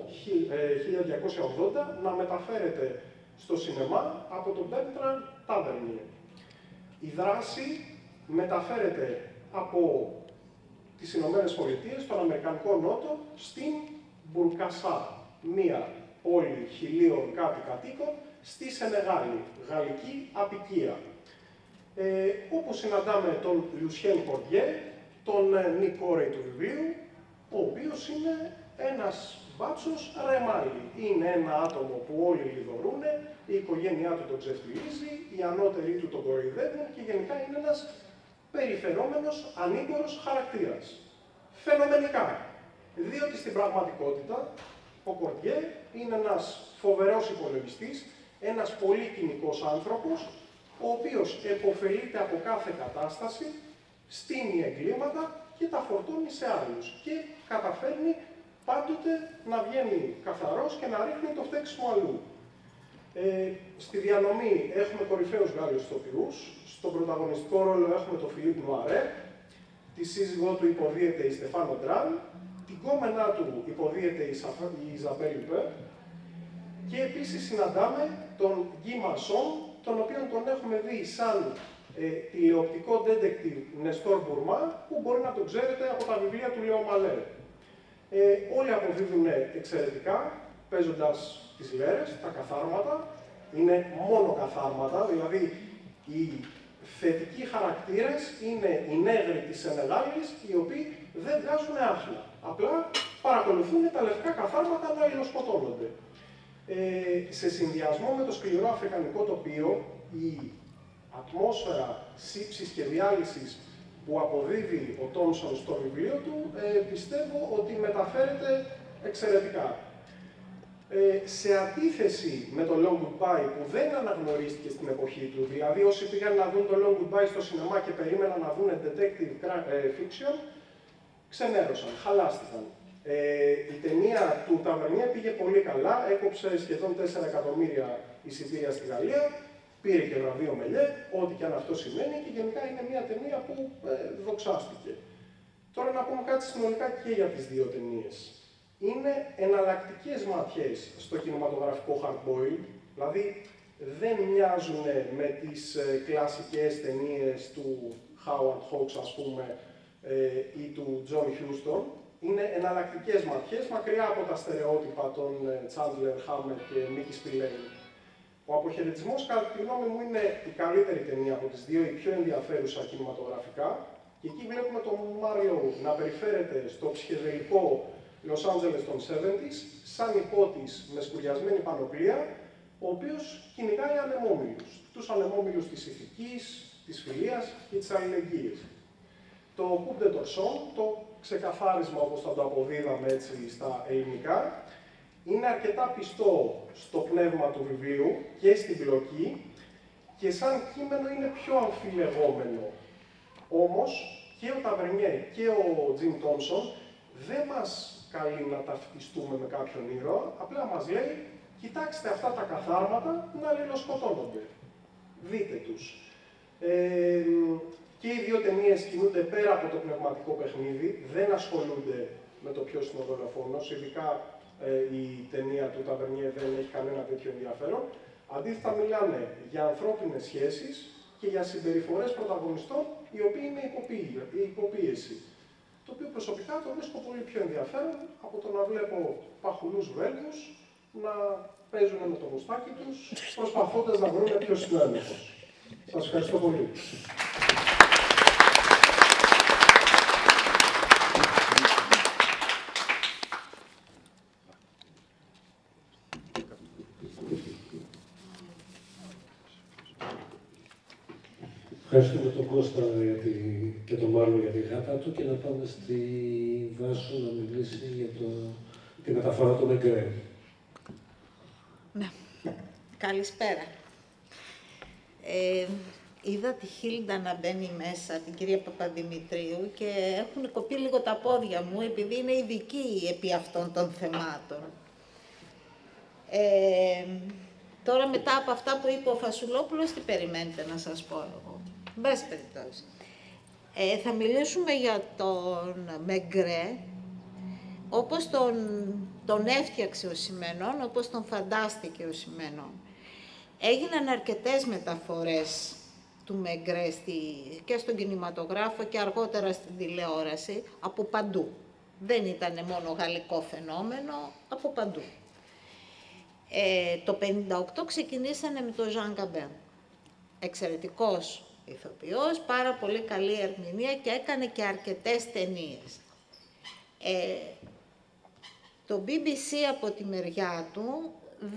1280 να μεταφέρεται στο σινεμά από τον Bertrand Tavernier. Η δράση μεταφέρεται από τις Ηνωμένες Πολιτείες, στον Αμερικανικό Νότο, στην Μπουρκασά, μία πόλη 1000 κάτι κατοίκων, στη Σενεγάλη, γαλλική απικία. Όπου συναντάμε τον Λουσιέν Κορδιέ, τον Νικ Κόρεϊ του βιβλίου, ο οποίος είναι ένας μπάτσος ρεμάλι. Είναι ένα άτομο που όλοι λιδωρούν, η οικογένειά του τον ξεφτιλίζει, οι ανώτεροι του τον κοροϊδεύουν και γενικά είναι ένας περιφερόμενος, ανήμπορος χαρακτήρας. Φαινομενικά. Διότι στην πραγματικότητα ο Κορδιέ είναι ένας φοβερός υπολογιστής, ένας πολύ κοινικός άνθρωπος, ο οποίος επωφελείται από κάθε κατάσταση, στείνει εγκλήματα και τα φορτώνει σε άλλους και καταφέρνει πάντοτε να βγαίνει καθαρός και να ρίχνει το φταίξιμο αλλού. Στη διανομή έχουμε κορυφαίους Γάλλους ηθοποιούς, στον πρωταγωνιστικό ρόλο έχουμε τον Φιλίπ Νουαρέ, τη σύζυγό του υποδίεται η Στεφάνο Ντραν, την κόμενά του υποδίεται η Ιζαμπέλ Λουπέρ και επίσης συναντάμε τον Γκί Μασόν, τον οποίο τον έχουμε δει σαν τηλεοπτικό detective Νεστόρ Μπουρμά, που μπορεί να τον ξέρετε από τα βιβλία του Λέο Μαλέρ. Όλοι αποδίδουν εξαιρετικά, παίζοντας τις λέρες, τα καθάρματα. Είναι μόνο καθάρματα, δηλαδή οι θετικοί χαρακτήρες είναι οι νέγροι της Σενεγάλης, οι οποίοι δεν βγάζουν άχλα. Απλά παρακολουθούν τα λευκά καθάρματα να υλοσκοτώνονται. Σε συνδυασμό με το σκληρό αφρικανικό τοπίο, η ατμόσφαιρα σύψης και διάλυσης που αποδίδει ο Τόμσον στο βιβλίο του, πιστεύω ότι μεταφέρεται εξαιρετικά. Σε αντίθεση με το Long Goodbye, που δεν αναγνωρίστηκε στην εποχή του, δηλαδή όσοι πήγαν να δουν το Long Goodbye στο σινεμά και περίμεναν να δουν detective fiction, ξενέρωσαν, χαλάστηκαν. Η ταινία του Ταβερνιέ πήγε πολύ καλά, έκοψε σχεδόν 4 εκατομμύρια εισιτήρια στη Γαλλία, πήρε και βραβείο Μελιέ, ό,τι και αν αυτό σημαίνει, και γενικά είναι μια ταινία που δοξάστηκε. Τώρα να πούμε κάτι συνολικά και για τις δύο ταινίες. Είναι εναλλακτικές ματιές στο κινηματογραφικό hardboiled, δηλαδή δεν μοιάζουν με τις κλασικές ταινίες του Howard Hawks, ας πούμε, ή του John Huston. Είναι εναλλακτικές ματιές, μακριά από τα στερεότυπα των Chandler, Hammer και Mickey Spillane. Ο αποχαιρετισμός, κατά τη γνώμη μου, είναι η καλύτερη ταινία από τις δύο, η πιο ενδιαφέρουσα κινηματογραφικά. Και εκεί βλέπουμε τον Μάρλο να περιφέρεται στο ψυχεδελικό Los Angeles των 70's, σαν υπότης με σκουριασμένη πανοπλία, ο οποίος κυνηγάει ανεμόμυλους. Τους ανεμόμυλους της ηθικής, της φιλίας και της αλληλεγγύης. Το Coup de Torsion, το ξεκαθάρισμα, όπως θα το αποδίδαμε έτσι στα ελληνικά, είναι αρκετά πιστό στο πνεύμα του βιβλίου και στην πλοκή και σαν κείμενο είναι πιο αμφιλεγόμενο. Όμως και ο Ταβερνιέ και ο Τζιμ Τόμσον δεν μας καλεί να ταυτιστούμε με κάποιον ήρωα, απλά μας λέει, κοιτάξτε αυτά τα καθάρματα να αλληλοσκοτώνονται. Δείτε τους. Και οι δύο ταινίες κινούνται πέρα από το πνευματικό παιχνίδι, δεν ασχολούνται με το ποιος είναι ο δολοφόνος, ειδικά η ταινία του Ταβερνιέ δεν έχει κανένα τέτοιο ενδιαφέρον. Αντίθετα μιλάνε για ανθρώπινες σχέσεις και για συμπεριφορές πρωταγωνιστών, οι οποίοι είναι υποπίεση. Το οποίο προσωπικά το βρίσκω πολύ πιο ενδιαφέρον από το να βλέπω παχουλούς Βέλγους να παίζουν με το μουστάκι τους, προσπαθώντας να βρουν ποιος είναι ο έλεγχος. Σας ευχαριστώ πολύ. Ευχαριστούμε τον Κώστα και τον Μάρλο για τη γάτα του και να πάμε στη Βάσο να μιλήσει για τη μεταφορά του Μεγκρέ. Ναι. Καλησπέρα. Είδα τη Χίλντα να μπαίνει μέσα, την κυρία Παπαδημητρίου, και έχουν κοπεί λίγο τα πόδια μου, επειδή είναι ειδική επί αυτών των θεμάτων. Τώρα μετά από αυτά που είπε ο Φασουλόπουλος, τι περιμένετε να σας πω εγώ. Μπες περιπτώσει. Θα μιλήσουμε για τον Μεγκρέ, όπως τον έφτιαξε ο Σιμενών, όπως τον φαντάστηκε ο Σιμενών. Έγιναν αρκετές μεταφορές του Μεγκρέ και στον κινηματογράφο και αργότερα στην τηλεόραση, από παντού. Δεν ήταν μόνο γαλλικό φαινόμενο, από παντού. Το 1958 ξεκινήσανε με τον Ζαν Γκαμπέν. Εξαιρετικός ηθοποιός, πάρα πολύ καλή ερμηνεία και έκανε και αρκετές ταινίες. Το BBC από τη μεριά του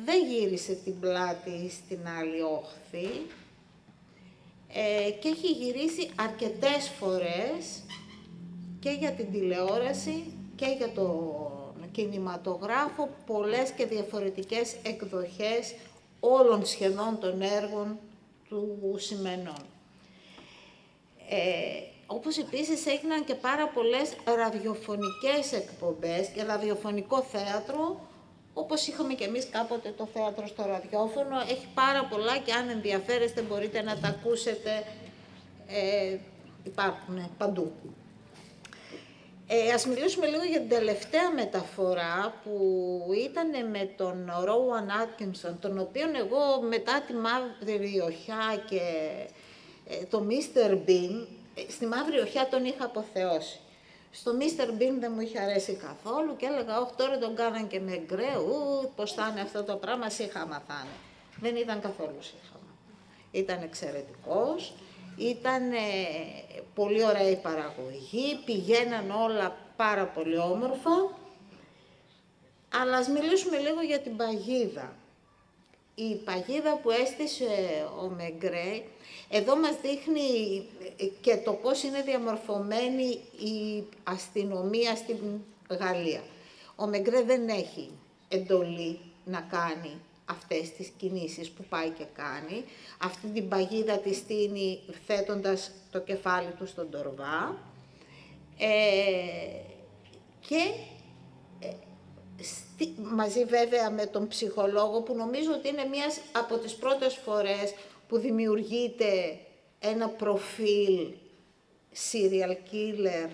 δεν γύρισε την πλάτη στην άλλη όχθη και έχει γυρίσει αρκετές φορές και για την τηλεόραση και για το κινηματογράφο, πολλές και διαφορετικές εκδοχές όλων σχεδόν των έργων του Σιμενών. Όπως επίσης έγιναν και πάρα πολλές ραδιοφωνικές εκπομπές και ραδιοφωνικό θέατρο, όπως είχαμε και εμείς κάποτε το θέατρο στο ραδιόφωνο. Έχει πάρα πολλά και αν ενδιαφέρεστε μπορείτε να τα ακούσετε, υπάρχουν παντού. Ας μιλήσουμε λίγο για την τελευταία μεταφορά που ήταν με τον Ρόουαν Άτκινσον, τον οποίον εγώ μετά τη Μαύρη Οχιά και το Mr. Bean, στη Μαύρη Οχιά τον είχα αποθεώσει. Στο Mr. Bean δεν μου είχε αρέσει καθόλου και έλεγα, όχι τώρα τον κάναν και με γκρέ, πώς θα είναι αυτό το πράγμα, σύχαμα θα είναι. Δεν ήταν καθόλου σύχαμα. Ήταν εξαιρετικός. Ήταν πολύ ωραία η παραγωγή, πηγαίναν όλα πάρα πολύ όμορφα, αλλά ας μιλήσουμε λίγο για την παγίδα. Η παγίδα που έστησε ο Μεγκρέ, εδώ μας δείχνει και το πώς είναι διαμορφωμένη η αστυνομία στην Γαλλία. Ο Μεγκρέ δεν έχει εντολή να κάνει αυτές τις κινήσεις που πάει και κάνει. Αυτή την παγίδα τη στείνει θέτοντας το κεφάλι του στον τορβά. Μαζί βέβαια με τον ψυχολόγο, που νομίζω ότι είναι μία από τις πρώτες φορές που δημιουργείται ένα προφίλ serial killer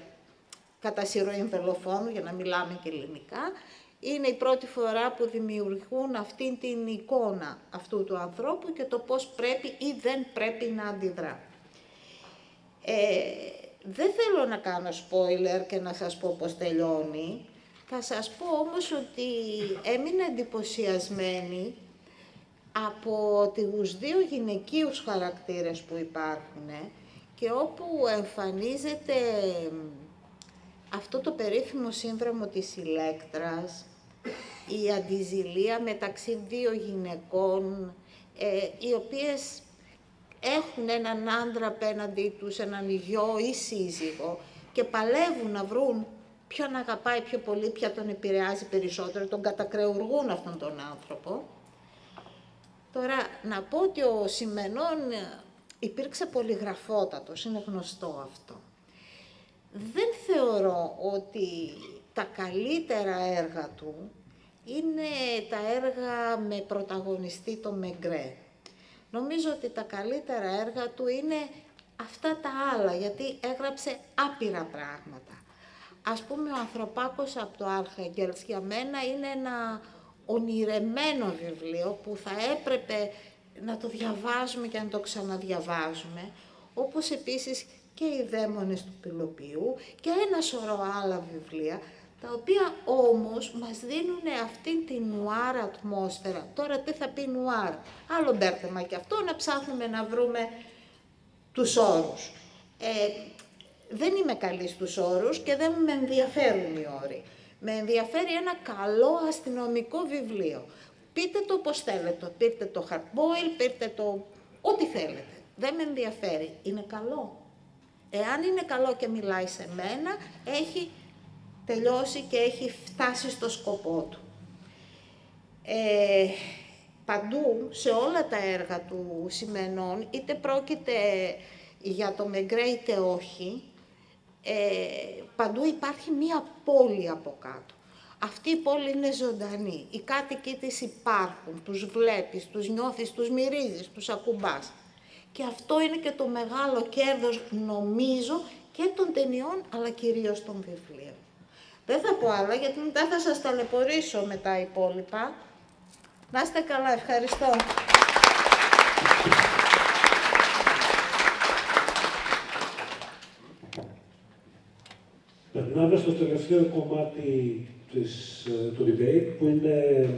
κατά συρροήν δολοφόνου, για να μιλάμε και ελληνικά. Είναι η πρώτη φορά που δημιουργούν αυτήν την εικόνα αυτού του ανθρώπου και το πώς πρέπει ή δεν πρέπει να αντιδρά. Δεν θέλω να κάνω spoiler και να σας πω πώς τελειώνει. Θα σας πω όμως ότι έμεινα εντυπωσιασμένη από τους δύο γυναικείους χαρακτήρες που υπάρχουν και όπου εμφανίζεται αυτό το περίφημο σύνδρομο της Ηλέκτρας, η αντιζηλία μεταξύ δύο γυναικών, οι οποίες έχουν έναν άντρα απέναντί τους, έναν γιο ή σύζυγο και παλεύουν να βρουν ποιον αγαπάει πιο πολύ, ποια τον επηρεάζει περισσότερο, τον κατακρεουργούν αυτόν τον άνθρωπο. Τώρα, να πω ότι ο Σιμενών υπήρξε πολυγραφότατος, είναι γνωστό αυτό. Δεν θεωρώ ότι τα καλύτερα έργα του είναι τα έργα με πρωταγωνιστή τον Μεγκρέ. Νομίζω ότι τα καλύτερα έργα του είναι αυτά τα άλλα, γιατί έγραψε άπειρα πράγματα. Ας πούμε, ο Ανθρωπάκος από το Άρχαγγελς για μένα είναι ένα ονειρεμένο βιβλίο που θα έπρεπε να το διαβάζουμε και να το ξαναδιαβάζουμε, όπως επίσης και οι Δαίμονες του Πυλοποιού και ένα σωρό άλλα βιβλία, τα οποία όμως μας δίνουν αυτήν την νουάρ ατμόσφαιρα. Τώρα τι θα πει νουάρ, άλλο μπέρδεμα και αυτό, να ψάχνουμε να βρούμε τους όρους. Δεν είμαι καλή στους όρους και δεν με ενδιαφέρουν οι όροι. Με ενδιαφέρει ένα καλό αστυνομικό βιβλίο. Πείτε το πώς θέλετε, πείτε το hard boil, πείτε το ό,τι θέλετε. Δεν με ενδιαφέρει. Είναι καλό. Εάν είναι καλό και μιλάει σε μένα, έχει τελειώσει και έχει φτάσει στο σκοπό του. Παντού, σε όλα τα έργα του Σιμενών, είτε πρόκειται για το Μεγκρέ είτε όχι, παντού υπάρχει μία πόλη από κάτω. Αυτή η πόλη είναι ζωντανή. Οι κάτοικοι της υπάρχουν, τους βλέπεις, τους νιώθεις, τους μυρίζεις, τους ακουμπάς. Και αυτό είναι και το μεγάλο κέρδος, νομίζω, και των ταινιών, αλλά κυρίως των βιβλίων. Δεν θα πω άλλα, γιατί μετά θα σας ταλαιπωρήσω με τα υπόλοιπα. Να είστε καλά, ευχαριστώ. Περνάμε στο τελευταίο κομμάτι του debate, που είναι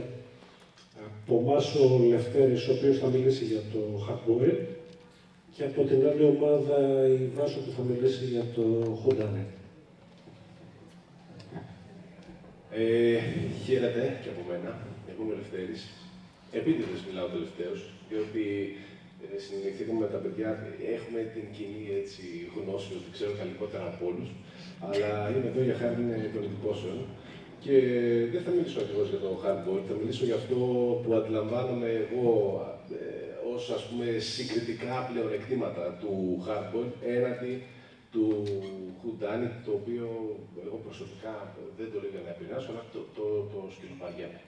από εμάς ο Λευτέρης, ο οποίος θα μιλήσει για το hard boil, και από την άλλη ομάδα η Βάσο που θα μιλήσει για το whodunit. Χαίρετε και από μένα. Εγώ είμαι ο Λευτέρης. Επίτηδες μιλάω τελευταίος, διότι συνηθίζουμε με τα παιδιά, έχουμε την κοινή έτσι, γνώση ότι ξέρω καλύτερα από όλους, αλλά είμαι εδώ για χάρη των εντυπώσεων. Και δεν θα μιλήσω ακριβώς για το hard boil, θα μιλήσω για αυτό που αντιλαμβάνομαι εγώ ως ας πούμε συγκριτικά πλεονεκτήματα του hard boil έναντι του whodunit, το οποίο εγώ προσωπικά δεν το λέω για να επηρεάσω, αλλά το σκυλοπαριέμαι.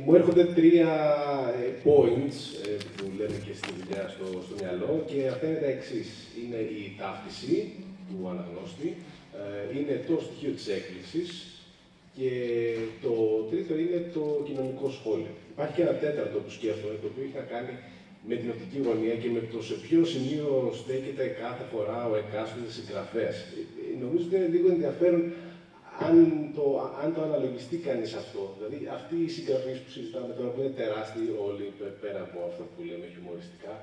Μου έρχονται τρία points που λέμε και στη δουλειά στο μυαλό, και αυτά είναι τα εξής. Είναι η ταύτιση του αναγνώστη, είναι το στοιχείο της έκπληξης και το τρίτο είναι το κοινωνικό σχόλιο. Υπάρχει και ένα τέταρτο που σκέφτομαι, το οποίο έχει να κάνει με την οπτική γωνία και με το σε ποιο σημείο στέκεται κάθε φορά ο εκάστοτε συγγραφέας. Νομίζω ότι είναι λίγο ενδιαφέρον αν το αναλογιστεί κανείς αυτό. Δηλαδή, αυτοί οι συγγραφείς που συζητάμε τώρα, που είναι τεράστιοι όλοι, πέρα από αυτό που λέμε χιουμοριστικά,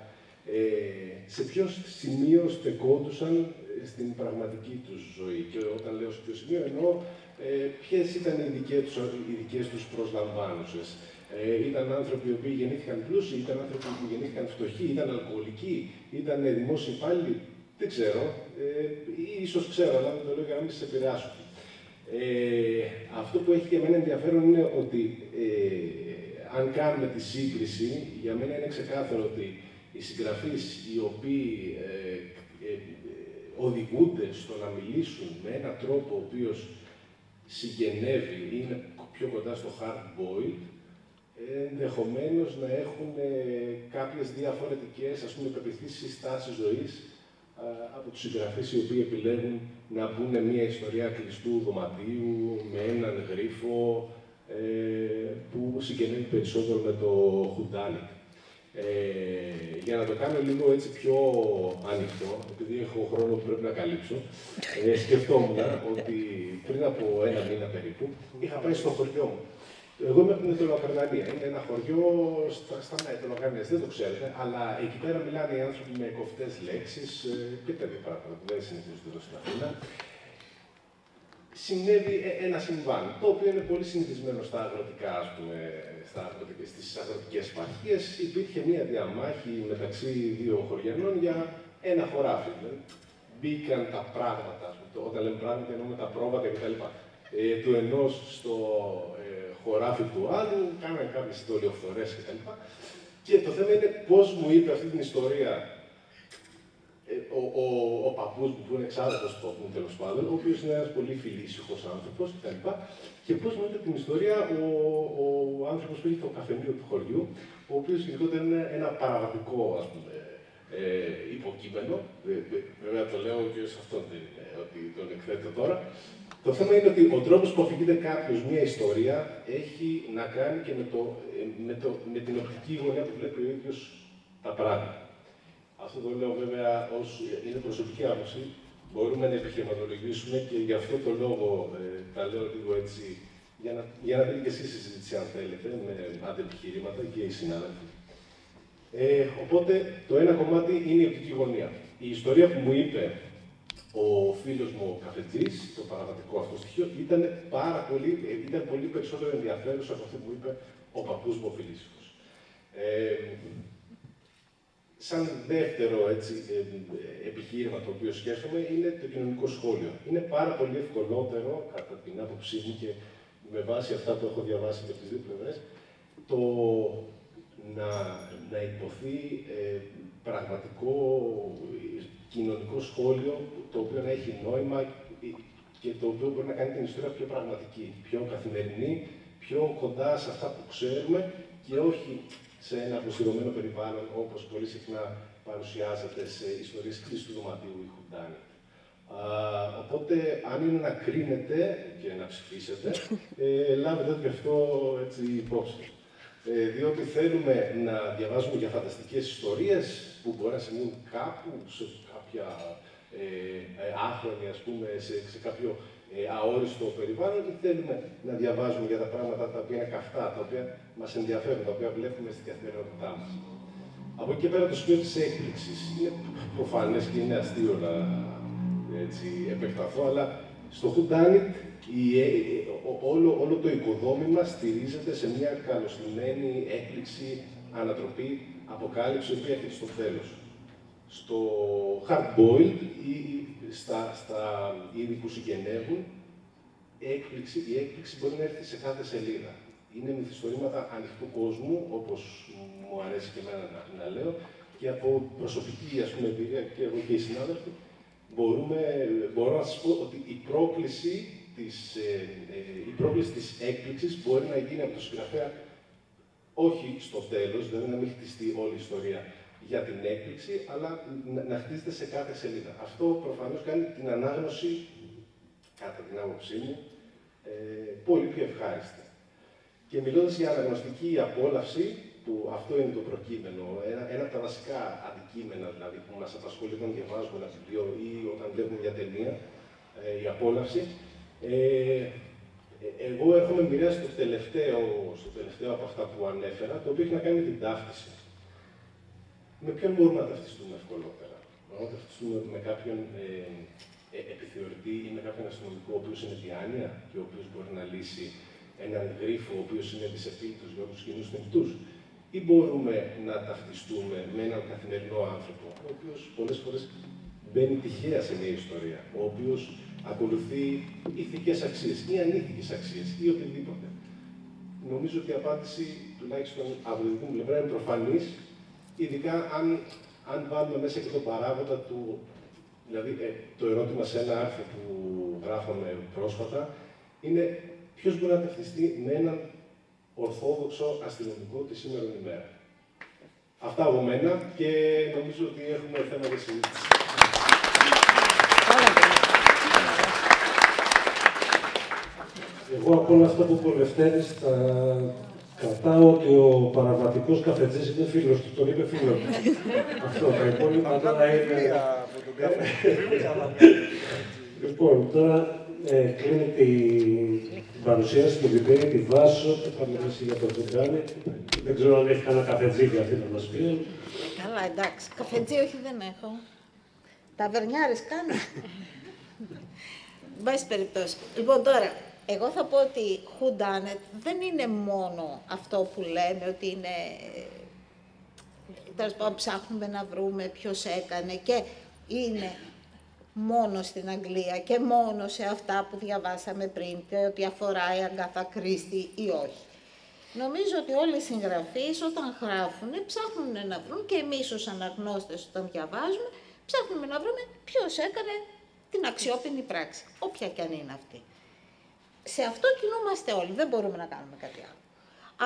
σε ποιο σημείο στεκόντουσαν στην πραγματική τους ζωή. Και όταν λέω σε ποιο σημείο, εννοώ ποιες ήταν οι δικές τους προσλαμβάνουσες. Ήταν άνθρωποι οι οποίοι γεννήθηκαν πλούσιοι, ήταν άνθρωποι που γεννήθηκαν φτωχοί, ήταν αλκοολικοί, ήταν δημόσιοι υπάλληλοι. Δεν ξέρω. Ίσως ξέρω, αλλά δεν το λέω για να μην σε επηρεάσω. Αυτό που έχει για μένα ενδιαφέρον είναι ότι αν κάνουμε τη σύγκριση, για μένα είναι ξεκάθαρο ότι οι συγγραφείς οι οποίοι οδηγούνται στο να μιλήσουν με έναν τρόπο ο οποίος συγγενεύει, είναι πιο κοντά στο hard-boiled, ενδεχομένως να έχουν κάποιες διαφορετικές, ας πούμε, πεποιθήσεις στάσεις ζωής από τους συγγραφείς οι οποίοι επιλέγουν να μπουν μια ιστορία κλειστού δωματίου με έναν γρίφο που συγγενεύει περισσότερο με το whodunit. Για να το κάνω λίγο έτσι πιο ανοιχτό, επειδή έχω χρόνο που πρέπει να καλύψω, σκεφτόμουν ότι πριν από 1 μήνα περίπου είχα πάει στο χωριό μου. Εγώ είμαι από την Ετωλοκαρνανία. Είναι ένα χωριό στα Ετωλοκαρνανίες, δεν το ξέρετε, αλλά εκεί πέρα μιλάνε οι άνθρωποι με κοφτές λέξεις και τέτοια πράγματα που δεν συνηθίζονται εδώ στην Αθήνα. Συνέβη ένα συμβάν, το οποίο είναι πολύ συνηθισμένο στα αγροτικά, ας πούμε, στις αγροτικές επαρχίες. Υπήρχε μία διαμάχη μεταξύ δύο χωριανών για ένα χωράφι. Μπήκαν τα πράγματα, όταν λέμε πράγματα εννοούμε τα πρόβατα κτλ. Του ενός στο χωράφι του άλλου, κάνανε κάποιες δολιοφθορές κτλ. Και το θέμα είναι πώς μου είπε αυτή την ιστορία ο παππούς μου, που είναι εξάδελφος του παππού μου τέλος πάντων, ο οποίος είναι ένας πολύ φιλήσυχος άνθρωπος κτλ. Και πώς μου είπε την ιστορία ο άνθρωπος που είχε το καφενείο του χωριού, ο οποίος γενικότερα είναι ένα παραγωγικό, ας πούμε, υποκείμενο. Βέβαια το λέω και σε αυτόν ότι τον εκθέτω τώρα. Το θέμα είναι ότι ο τρόπος που αφηγείται κάποιος μια ιστορία έχει να κάνει και με την οπτική γωνία που βλέπει ο ίδιος τα πράγματα. Αυτό το λέω βέβαια ως είναι προσωπική άποψη. Μπορούμε να επιχειρηματολογήσουμε και γι' αυτό το λόγο τα λέω λίγο έτσι, για να δείτε και εσείς συζήτηση, αν θέλετε, με αντεπιχειρήματα και οι συνάδελφοι. Οπότε το ένα κομμάτι είναι η οπτική γωνία. Η ιστορία που μου είπε ο φίλος μου ο καφετζής, το παραβατικό αυτό στοιχείο, ήταν πολύ περισσότερο ενδιαφέρουσα από αυτό που είπε ο παππούς μου ο φιλήσυχος. Σαν δεύτερο επιχείρημα το οποίο σκέφτομαι είναι το κοινωνικό σχόλιο. Είναι πάρα πολύ ευκολότερο, κατά την άποψή μου και με βάση αυτά που έχω διαβάσει από τις δύο πλευρές, το να υποθεί πραγματικό κοινωνικό σχόλιο, το οποίο να έχει νόημα και το οποίο μπορεί να κάνει την ιστορία πιο πραγματική, πιο καθημερινή, πιο κοντά σε αυτά που ξέρουμε και όχι σε ένα αποσυρωμένο περιβάλλον, όπως πολύ συχνά παρουσιάζεται σε ιστορίες κλειστού δωματίου ή whodunit. Οπότε, αν είναι να κρίνετε και να ψηφίσετε, λάβετε και αυτό έτσι υπόψη. Διότι θέλουμε να διαβάζουμε για φανταστικές ιστορίες που μπορεί να συμβούν κάπου, σε κάποια άχρονη, ας πούμε, σε κάποιο αόριστο περιβάλλον, ή θέλουμε να διαβάζουμε για τα πράγματα τα οποία είναι καυτά, τα οποία μας ενδιαφέρουν, τα οποία βλέπουμε στην καθημερινότητά μας. Από εκεί και πέρα το σημείο της έκπληξης είναι προφανές και είναι αστείο να επεκταθώ, αλλά στο whodunit όλο το οικοδόμημα στηρίζεται σε μια καλωστημένη έκπληξη, ανατροπή, αποκάλυψη, η οποία έρχεται στο τέλος. Στο hard-boiled ή στα είδη που συγγενεύουν, η έκπληξη μπορεί να έρθει σε κάθε σελίδα. Είναι μυθιστορήματα ανοιχτού κόσμου, όπως μου αρέσει και εμένα να λέω, και από προσωπική, ας πούμε, εμπειρία και εγώ και οι συνάδελφοι, μπορώ να σας πω ότι η πρόκληση της έκπληξης μπορεί να γίνει από το συγγραφέα όχι στο τέλος, δηλαδή να μην χτιστεί όλη η ιστορία για την έκπληξη, αλλά να χτίζεται σε κάθε σελίδα. Αυτό προφανώς κάνει την ανάγνωση, κατά την άποψή μου, πολύ πιο ευχάριστη. Και μιλώντας για αναγνωστική απόλαυση, που αυτό είναι το προκείμενο, ένα από τα βασικά αντικείμενα δηλαδή, που μας απασχολεί όταν διαβάζουμε ένα βιβλίο ή όταν βλέπουμε μια ταινία, η απόλαυση. Εγώ έρχομαι μοιραία στο τελευταίο από αυτά που ανέφερα, το οποίο έχει να κάνει με την ταύτιση. Με ποιον μπορούμε να ταυτιστούμε ευκολότερα? Μπορούμε να ταυτιστούμε με κάποιον επιθεωρητή ή με κάποιον αστυνομικό, ο οποίος είναι διάνοια και ο οποίος μπορεί να λύσει έναν γρίφο, ο οποίος είναι δυσεπίλητος για όλους τους κοινούς θεμητούς? Ή μπορούμε να ταυτιστούμε με έναν καθημερινό άνθρωπο, ο οποίος πολλές φορές μπαίνει τυχαία σε μια ιστορία, ο οποίος ακολουθεί ηθικές αξίες ή ανήθικες αξίες ή οτιδήποτε? Νομίζω ότι η απάντηση, τουλάχιστον από τη δική μου πλευρά, είναι προφανής, ειδικά αν βάλουμε μέσα και το παράγοντα του. Δηλαδή, το ερώτημα σε ένα άρθρο που γράφαμε πρόσφατα είναι ποιος μπορεί να ταυτιστεί με έναν ορθόδοξο αστυνομικό τη σήμερα ημέρα. Αυτά από μένα και νομίζω ότι έχουμε θέμα για συζήτηση. Εγώ από όλα αυτά που είπε ο Λευτέρης θα κρατάω ότι ο παραβατικός καφετζής είναι φίλος του, τον είπε φίλο του. Αυτό, τα υπόλοιπα τώρα είναι... Λοιπόν, τώρα κλείνει την παρουσίαση του Λευτέρη, τη Βάσο, θα μιλήσει για το Τζουγκάνι. Δεν ξέρω αν έχει κανένα καφετζίδι αυτή να μας πει. Καλά, εντάξει. Καφετζί όχι δεν έχω. Ταβερνιάρης κάνει. Βάση περιπτώσει. Λοιπόν, τώρα, εγώ θα πω ότι who done it δεν είναι μόνο αυτό που λένε ότι είναι... Τέλος πάντων, ψάχνουμε να βρούμε ποιος έκανε και είναι μόνο στην Αγγλία και μόνο σε αυτά που διαβάσαμε πριν και ότι αφορά η Αγκάθα Κρίστη ή όχι. Νομίζω ότι όλοι οι συγγραφείς όταν γράφουν ψάχνουν να βρουν και εμείς ως αναγνώστες όταν διαβάζουμε ψάχνουμε να βρούμε ποιος έκανε την αξιόπινη πράξη, όποια και αν είναι αυτή. Σε αυτό κινούμαστε όλοι, δεν μπορούμε να κάνουμε κάτι άλλο.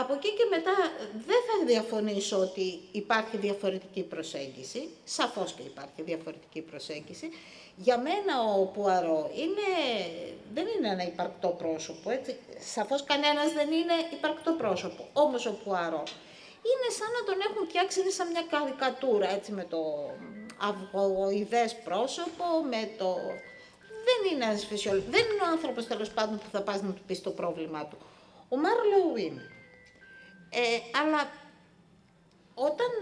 Από εκεί και μετά δεν θα διαφωνήσω ότι υπάρχει διαφορετική προσέγγιση, σαφώς και υπάρχει διαφορετική προσέγγιση. Για μένα ο Πουαρό δεν είναι ένα υπαρκτό πρόσωπο, έτσι. Σαφώς κανένας δεν είναι υπαρκτό πρόσωπο, όμως ο Πουαρό είναι σαν να τον έχουν φτιάξει, είναι σαν μια καρικατούρα, έτσι, με το αυγοειδές πρόσωπο, με το... Δεν είναι ένας φυσιολογικός, δεν είναι ο άνθρωπος τέλος πάντων που θα πας να του πεις το πρόβλημά του. Ο Μάρλοου είναι. Αλλά όταν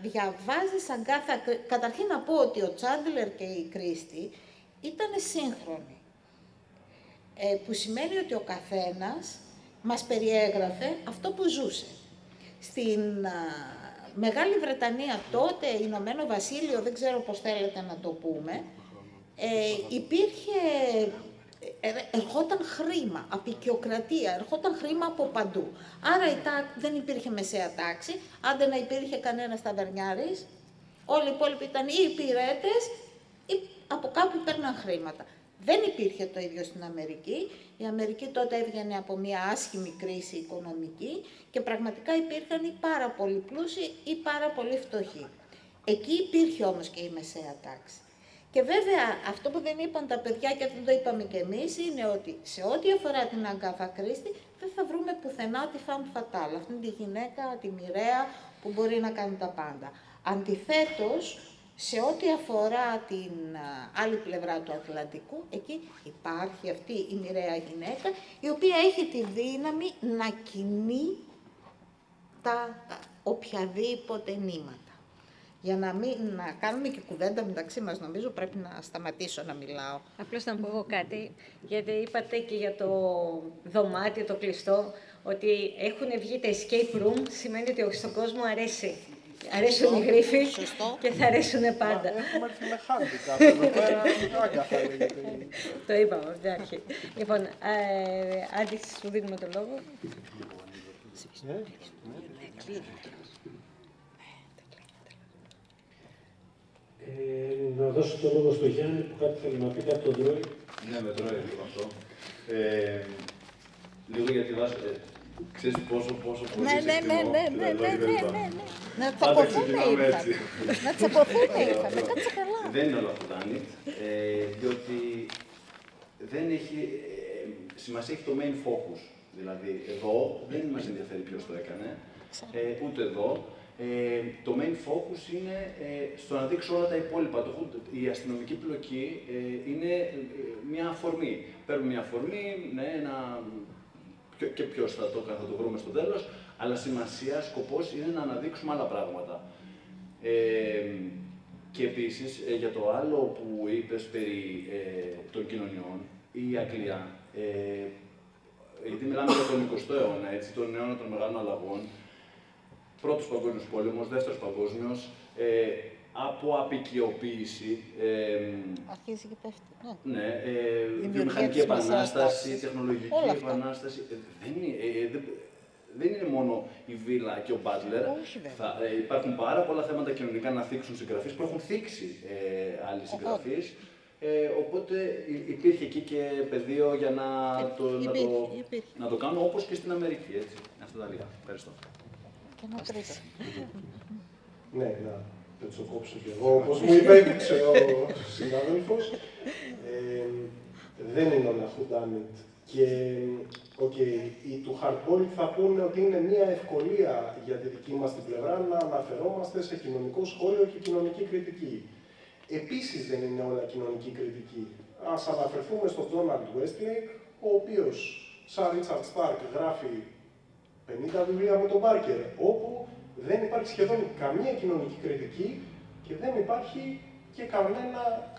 διαβάζεις Αγκάθα, καταρχήν να πω ότι ο Τσάντλερ και η Κρίστη ήταν σύγχρονοι. Που σημαίνει ότι ο καθένας μας περιέγραφε αυτό που ζούσε. Στην Μεγάλη Βρετανία τότε, Ηνωμένο Βασίλειο, δεν ξέρω πώς θέλετε να το πούμε, ερχόταν χρήμα, απικιοκρατία, ερχόταν χρήμα από παντού. Άρα δεν υπήρχε μεσαία τάξη, άντε να υπήρχε κανένας ταβερνιάρης, όλοι οι υπόλοιποι ήταν ή υπηρέτες ή από κάπου παίρναν χρήματα. Δεν υπήρχε το ίδιο στην Αμερική. Η Αμερική τότε έβγαινε από μια άσχημη κρίση οικονομική και πραγματικά υπήρχαν ή πάρα πολύ πλούσιοι ή πάρα πολύ φτωχοί. Εκεί υπήρχε όμως και η μεσαία τάξη. Και βέβαια αυτό που δεν είπαν τα παιδιά και αυτό το είπαμε και εμείς είναι ότι σε ό,τι αφορά την Αγκάθα Κρίστη δεν θα βρούμε πουθενά τη femme fatale, αυτήν τη γυναίκα, τη μοιραία που μπορεί να κάνει τα πάντα. Αντιθέτως, σε ό,τι αφορά την άλλη πλευρά του Ατλαντικού, εκεί υπάρχει αυτή η μοιραία γυναίκα η οποία έχει τη δύναμη να κινεί τα οποιαδήποτε νήματα. Για να κάνουμε και κουβέντα μεταξύ μας, νομίζω πρέπει να σταματήσω να μιλάω. Απλώς να πω εγώ κάτι, γιατί είπατε και για το δωμάτιο, το κλειστό, ότι έχουν βγει τα escape room, σημαίνει ότι στον κόσμο αρέσει. Αρέσουν οι γρίφοι και θα αρέσουν πάντα. Έχουμε έρθει με handicap εδώ πέρα, το είπαμε από την αρχή. Λοιπόν, Άντι, σου δίνουμε το λόγο. Να δώσω το λόγο στο Γιάννη που κάτι θέλει να πει, κάτι τον τρώει. Ναι, με τρώει λίγο αυτό. Λίγο για τη βάση. Ξέρεις πόσο πολύ Ναι. Να τσαποθούν ήρθαμε. Να τσαποθούν ήρθαμε, κάτσε καλά. Δεν είναι όλο χουντάνιτ, διότι δεν έχει... Σημασία έχει το main focus. Δηλαδή, εδώ δεν μας ενδιαφέρει ποιος το έκανε, ούτε εδώ. Το main focus είναι στο να δείξω όλα τα υπόλοιπα. Η αστυνομική πλοκή είναι μια αφορμή. Παίρνουμε μια αφορμή, ναι, και ποιος θα το βρούμε στο τέλος, αλλά σημασία, σκοπός είναι να αναδείξουμε άλλα πράγματα. Και επίσης, για το άλλο που είπες περί των κοινωνιών, η Αγγλία, γιατί μιλάμε για τον 20ο αιώνα, έτσι, τον αιώνα των μεγάλων αλλαγών, Πρώτος Παγκόσμιος Πόλεμος, Δεύτερος Παγκόσμιος, από απικιοποίηση. Αρχίζει και πέφτει. Ναι, βιομηχανική επανάσταση, τεχνολογική επανάσταση. Δεν είναι μόνο η Βίλα και ο Μπάτλερ. Υπάρχουν πάρα πολλά θέματα κοινωνικά να θίξουν συγγραφείς που έχουν θίξει άλλοι συγγραφείς. Οπότε υπήρχε εκεί και πεδίο για να το κάνω όπως και στην Αμερική. Έτσι. Αυτά τα λίγα. Ευχαριστώ. Ναι, να το κόψω κι εγώ. Όπως μου υπέδειξε ο συνάδελφος, δεν είναι όλα whodunit. Και οι του hardball θα πούνε ότι είναι μια ευκολία για τη δική μας την πλευρά να αναφερόμαστε σε κοινωνικό σχόλιο και κοινωνική κριτική. Επίσης δεν είναι όλα κοινωνική κριτική. Ας αναφερθούμε στον Donald Westlake, ο οποίος, σαν Richard Stark, γράφει 50 βιβλία με τον Πάρκερ, όπου δεν υπάρχει σχεδόν καμία κοινωνική κριτική και δεν υπάρχει και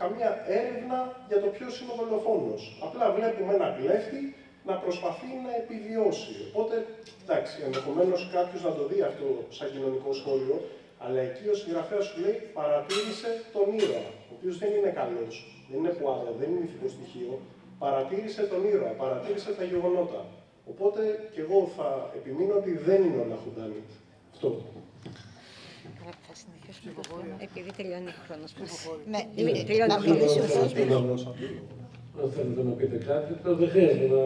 καμία έρευνα για το ποιος είναι ο δολοφόνος. Απλά βλέπουμε έναν κλέφτη να προσπαθεί να επιβιώσει. Οπότε, εντάξει, ενδεχομένως κάποιος να το δει αυτό σαν κοινωνικό σχόλιο, αλλά εκεί ο συγγραφέας σου λέει παρατήρησε τον ήρωα, ο οποίος δεν είναι καλός, δεν είναι πουάδο, δεν είναι ηθικό στοιχείο, παρατήρησε τον ήρωα, παρατήρησε τα γεγονότα. Οπότε και εγώ θα επιμείνω ότι δεν είναι όλα whodunit. Αυτό. Θα συνεχίσουμε εγώ, επειδή τελειώνει ο χρόνος μας. Ναι, να μιλήσει ο Θόδωρος. Αν θέλετε να πείτε κάτι, δεν χρειάζεται να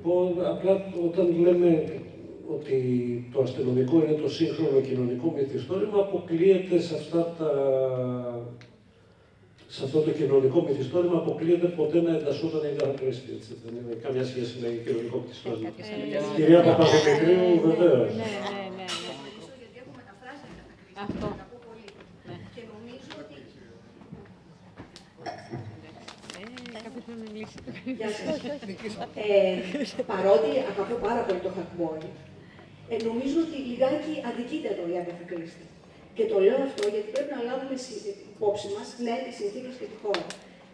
πω. Απλά όταν λέμε ότι το αστυνομικό είναι το σύγχρονο κοινωνικό μυθιστόρημα, αποκλείεται σε αυτό το κοινωνικό μυθιστόρημα αποκλείεται ποτέ να εντασσόταν η Αγκάθα Κρίστη. Δεν είναι καμιά σχέση με κοινωνικό μυθιστόρημα. Κυρία Παπαδημητρίου, βεβαίως. Ναι. Αυτό. Και νομίζω ότι... Κάποιος να μιλήσει. Γεια σας. Παρότι αγαπώ πάρα πολύ το hardball, νομίζω ότι λιγάκι αδικείται εδώ η Αγκάθα Κρίστη. Και το λέω αυτό γιατί πρέπει να λάβουμε υπόψη μας, ναι, τις συνθήκες και τη χώρα.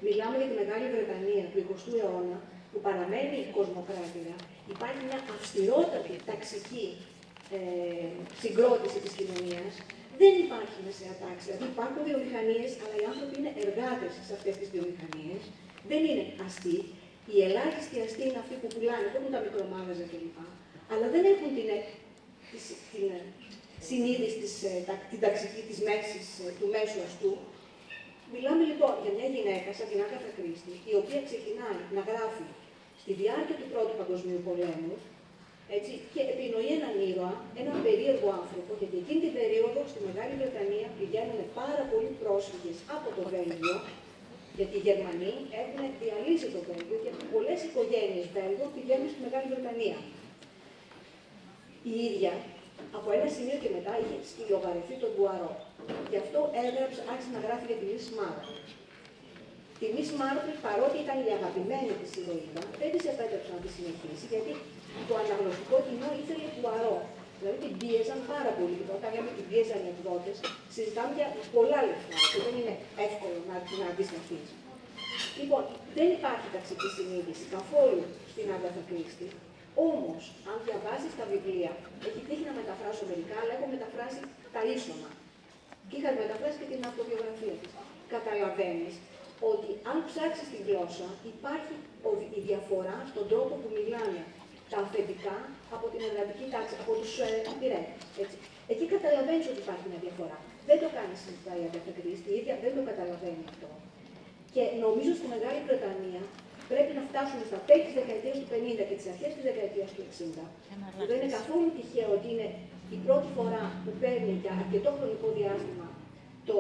Μιλάμε για τη Μεγάλη Βρετανία του 20ου αιώνα, που παραμένει κοσμοκράτηρα. Υπάρχει μια αυστηρότατη ταξική συγκρότηση της κοινωνίας. Δεν υπάρχει μεσαία τάξη. Δηλαδή υπάρχουν βιομηχανίες, αλλά οι άνθρωποι είναι εργάτες σε αυτές τις βιομηχανίες. Δεν είναι αστεί. Οι ελάχιστοι αστεί είναι αυτοί που πουλάνε, που έχουν τα μικρομάγαζα κλπ. Αλλά δεν έχουν την συνείδηση την ταξική της μέσης, του μέσου αστού. Μιλάμε λοιπόν για μια γυναίκα σαν την Αγκάθα Κρίστη, η οποία ξεκινάει να γράφει στη διάρκεια του Πρώτου Παγκοσμίου Πολέμου, έτσι, και επινοεί έναν ήρωα, έναν περίεργο άνθρωπο, γιατί εκείνη την περίοδο στη Μεγάλη Βρετανία πηγαίνουν πάρα πολλοί πρόσφυγες από το Βέλγιο, γιατί οι Γερμανοί έχουν διαλύσει το Βέλγιο και πολλές οικογένειες Βέλγων πηγαίνουν στη Μεγάλη Βρετανία. Η ίδια, από ένα σημείο και μετά, είχε σκυλοβαρεθεί τον Πουαρό. Γι' αυτό άρχισε να γράφει για τη Miss Marple. Τη Miss Marple, παρότι ήταν η αγαπημένη της ηρωίδα, δεν της επέτρεψε να τη συνεχίσει, γιατί το αναγνωστικό κοινό ήθελε Πουαρό. Δηλαδή την πίεζαν πάρα πολύ. Και όταν λέμε την πίεζαν οι εκδότες, συζητάμε για πολλά λεφτά, και δεν είναι εύκολο να αντισταθείς. Λοιπόν, δεν υπάρχει ταξική συνείδηση καθόλου στην Αγκάθα Κρίστη. Όμως, αν διαβάζεις τα βιβλία, έχει τύχει να μεταφράσω μερικά, αλλά έχω μεταφράσει τα ίσωμα. Και είχα μεταφράσει και την αυτοβιογραφία της. Καταλαβαίνεις ότι αν ψάξεις τη γλώσσα, υπάρχει η διαφορά στον τρόπο που μιλάνε τα αφεντικά από την εργατική τάξη, από τους υπηρέτες. Εκεί καταλαβαίνεις ότι υπάρχει μια διαφορά. Δεν το κάνει συνειδητά η Αγκάθα Κρίστη, η ίδια δεν το καταλαβαίνει αυτό. Και νομίζω στη Μεγάλη Βρετανία πρέπει να φτάσουμε στα τέλη της δεκαετίας του 50 και τις αρχές της δεκαετίας του 60. Δεν είναι καθόλου τυχαίο ότι είναι η πρώτη φορά που παίρνει για αρκετό χρονικό διάστημα το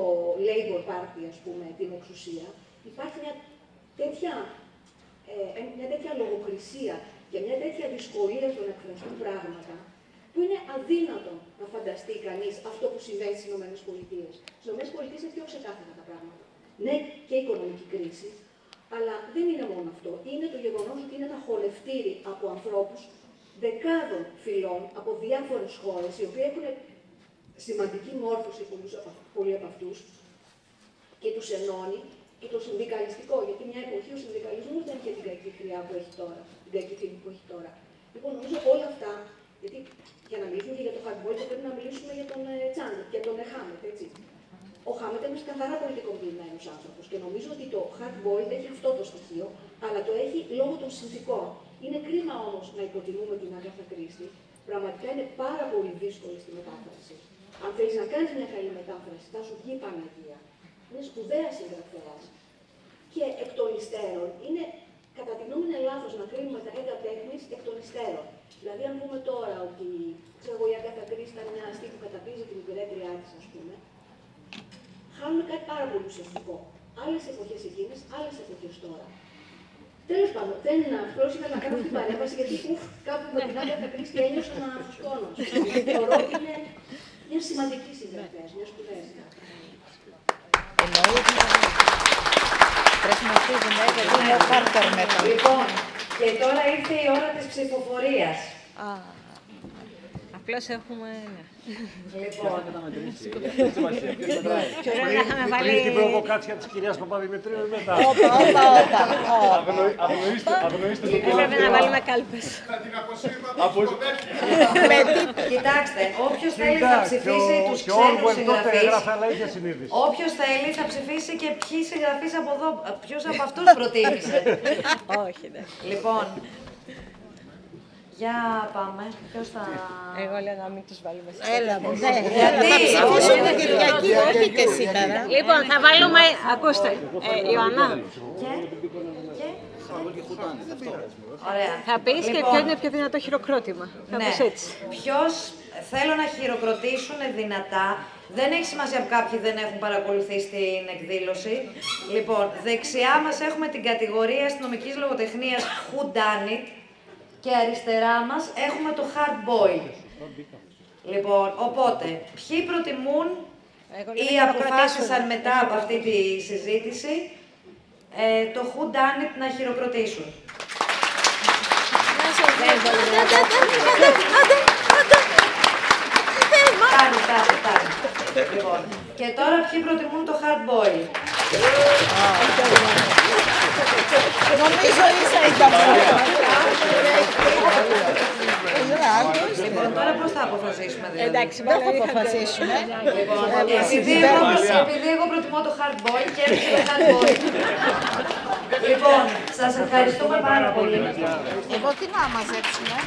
Labour Party, ας πούμε, την εξουσία. Υπάρχει μια τέτοια λογοκρισία και μια τέτοια δυσκολία στο να εκφραστούν πράγματα, που είναι αδύνατο να φανταστεί κανείς αυτό που συμβαίνει στις ΗΠΑ. Στις ΗΠΑ είναι πιο ξεκάθαρα τα πράγματα. Ναι, και η οικονομική κρίση, αλλά δεν είναι μόνο αυτό. Είναι το γεγονός ότι είναι ένα χορευτήρι από ανθρώπους δεκάδων φυλών από διάφορες χώρες, οι οποίοι έχουν σημαντική μόρφωση πολλοί από αυτούς και τους ενώνει και το συνδικαλιστικό. Γιατί μια εποχή ο συνδικαλισμός δεν είχε την κακή χρειά που έχει τώρα, την κακή φήμη που έχει τώρα. Λοιπόν, νομίζω όλα αυτά, γιατί για να μιλήσουμε και για το hardball πρέπει να μιλήσουμε για τον Τσάντλερ και τον Χάμετ, έτσι. Ο Χάμετ είναι ένας καθαρά πολιτικοποιημένος άνθρωπος και νομίζω ότι το hardball έχει αυτό το στοιχείο, αλλά το έχει λόγω των συνθηκών. Είναι κρίμα όμως να υποτιμούμε την Αγκάθα Κρίστη. Πραγματικά είναι πάρα πολύ δύσκολη στη μετάφραση. Αν θέλεις να κάνεις μια καλή μετάφραση, θα σου βγει Παναγία. Είναι σπουδαία συγγραφέας. Και εκ των υστέρων είναι, κατά τη γνώμη, είναι λάθος να κρίνουμε τα έργα τέχνης εκ των υστέρων. Δηλαδή, αν πούμε τώρα ότι η Αγκάθα Κρίστη ήταν μια αστή που καταπίζει την υπηρέτριά της, ας πούμε, χάνουμε κάτι πάρα πολύ ουσιαστικό. Άλλες εποχές εκείνες, άλλες εποχές τώρα. Τέλος πάντων, δεν πρόσεχα να κάνω αυτή την παρέμβαση, γιατί κάπου με την Αγκάθα Κρίστη ένιωσα να φουσκώνω. Θεωρώ ότι είναι μια σημαντική συγγραφέα, μια σπουδαία συγγραφέα. Πρέπει να φύγουμε, γιατί είναι ο Κάρτερ μετά. Λοιπόν, και τώρα ήρθε η ώρα της ψηφοφορίας. Απλώς έχουμε... Λοιπόν, Πριν την προβοκάτσια της κυρίας Παπαδημητρίου ή μετά. Αγνοήστε το κόμμα. Πρέπει να βάλουμε κάλπες. κοιτάξτε, όποιος θέλει θα ψηφίσει τους ξένους συγγραφείς. Όποιος θέλει θα ψηφίσει και ποιοι συγγραφείς από εδώ, ποιος από αυτούς προτίμησε. Όχι, ναι. Λοιπόν, για πάμε. Ποιος θα... Εγώ λέω να μην τους βάλουμε στις Έλα μου, ναι. Γιατί? Θα ψηφίσουμε την Κυριακή, όχι και σήμερα. Λοιπόν, θα βάλουμε... Ακούστε, Ιωαννά. Ωραία. Θα πεις και Λοιπόν, ποιο είναι πιο δυνατό χειροκρότημα. Θα ναι. πεις έτσι. Ποιος θέλω να χειροκροτήσουν δυνατά. Δεν έχει σημασία που κάποιοι δεν έχουν παρακολουθήσει την εκδήλωση. Λοιπόν, δεξιά μας έχουμε την κατηγορία αστυνομικής λογοτεχνίας Who Done It και αριστερά μας έχουμε το Hard Boiled. Λοιπόν, οπότε, ποιοι προτιμούν ή αποφάσισαν μετά από αυτή τη συζήτηση το Who Done It να χειροκροτήσουν. Φτάνει. Λοιπόν, και τώρα ποιοι προτιμούν το Hard Boiled. Νομίζω ίσα ήταν Λοιπόν, τώρα πώς θα αποφασίσουμε δηλαδή. Εντάξει, δεν θα αποφασίσουμε. Λοιπόν, επειδή εγώ προτιμώ το Hard Boiled και έρχεται το Hard Boiled. Λοιπόν, σας ευχαριστούμε πάρα πολύ. Εγώ τι να μαζέψουμε.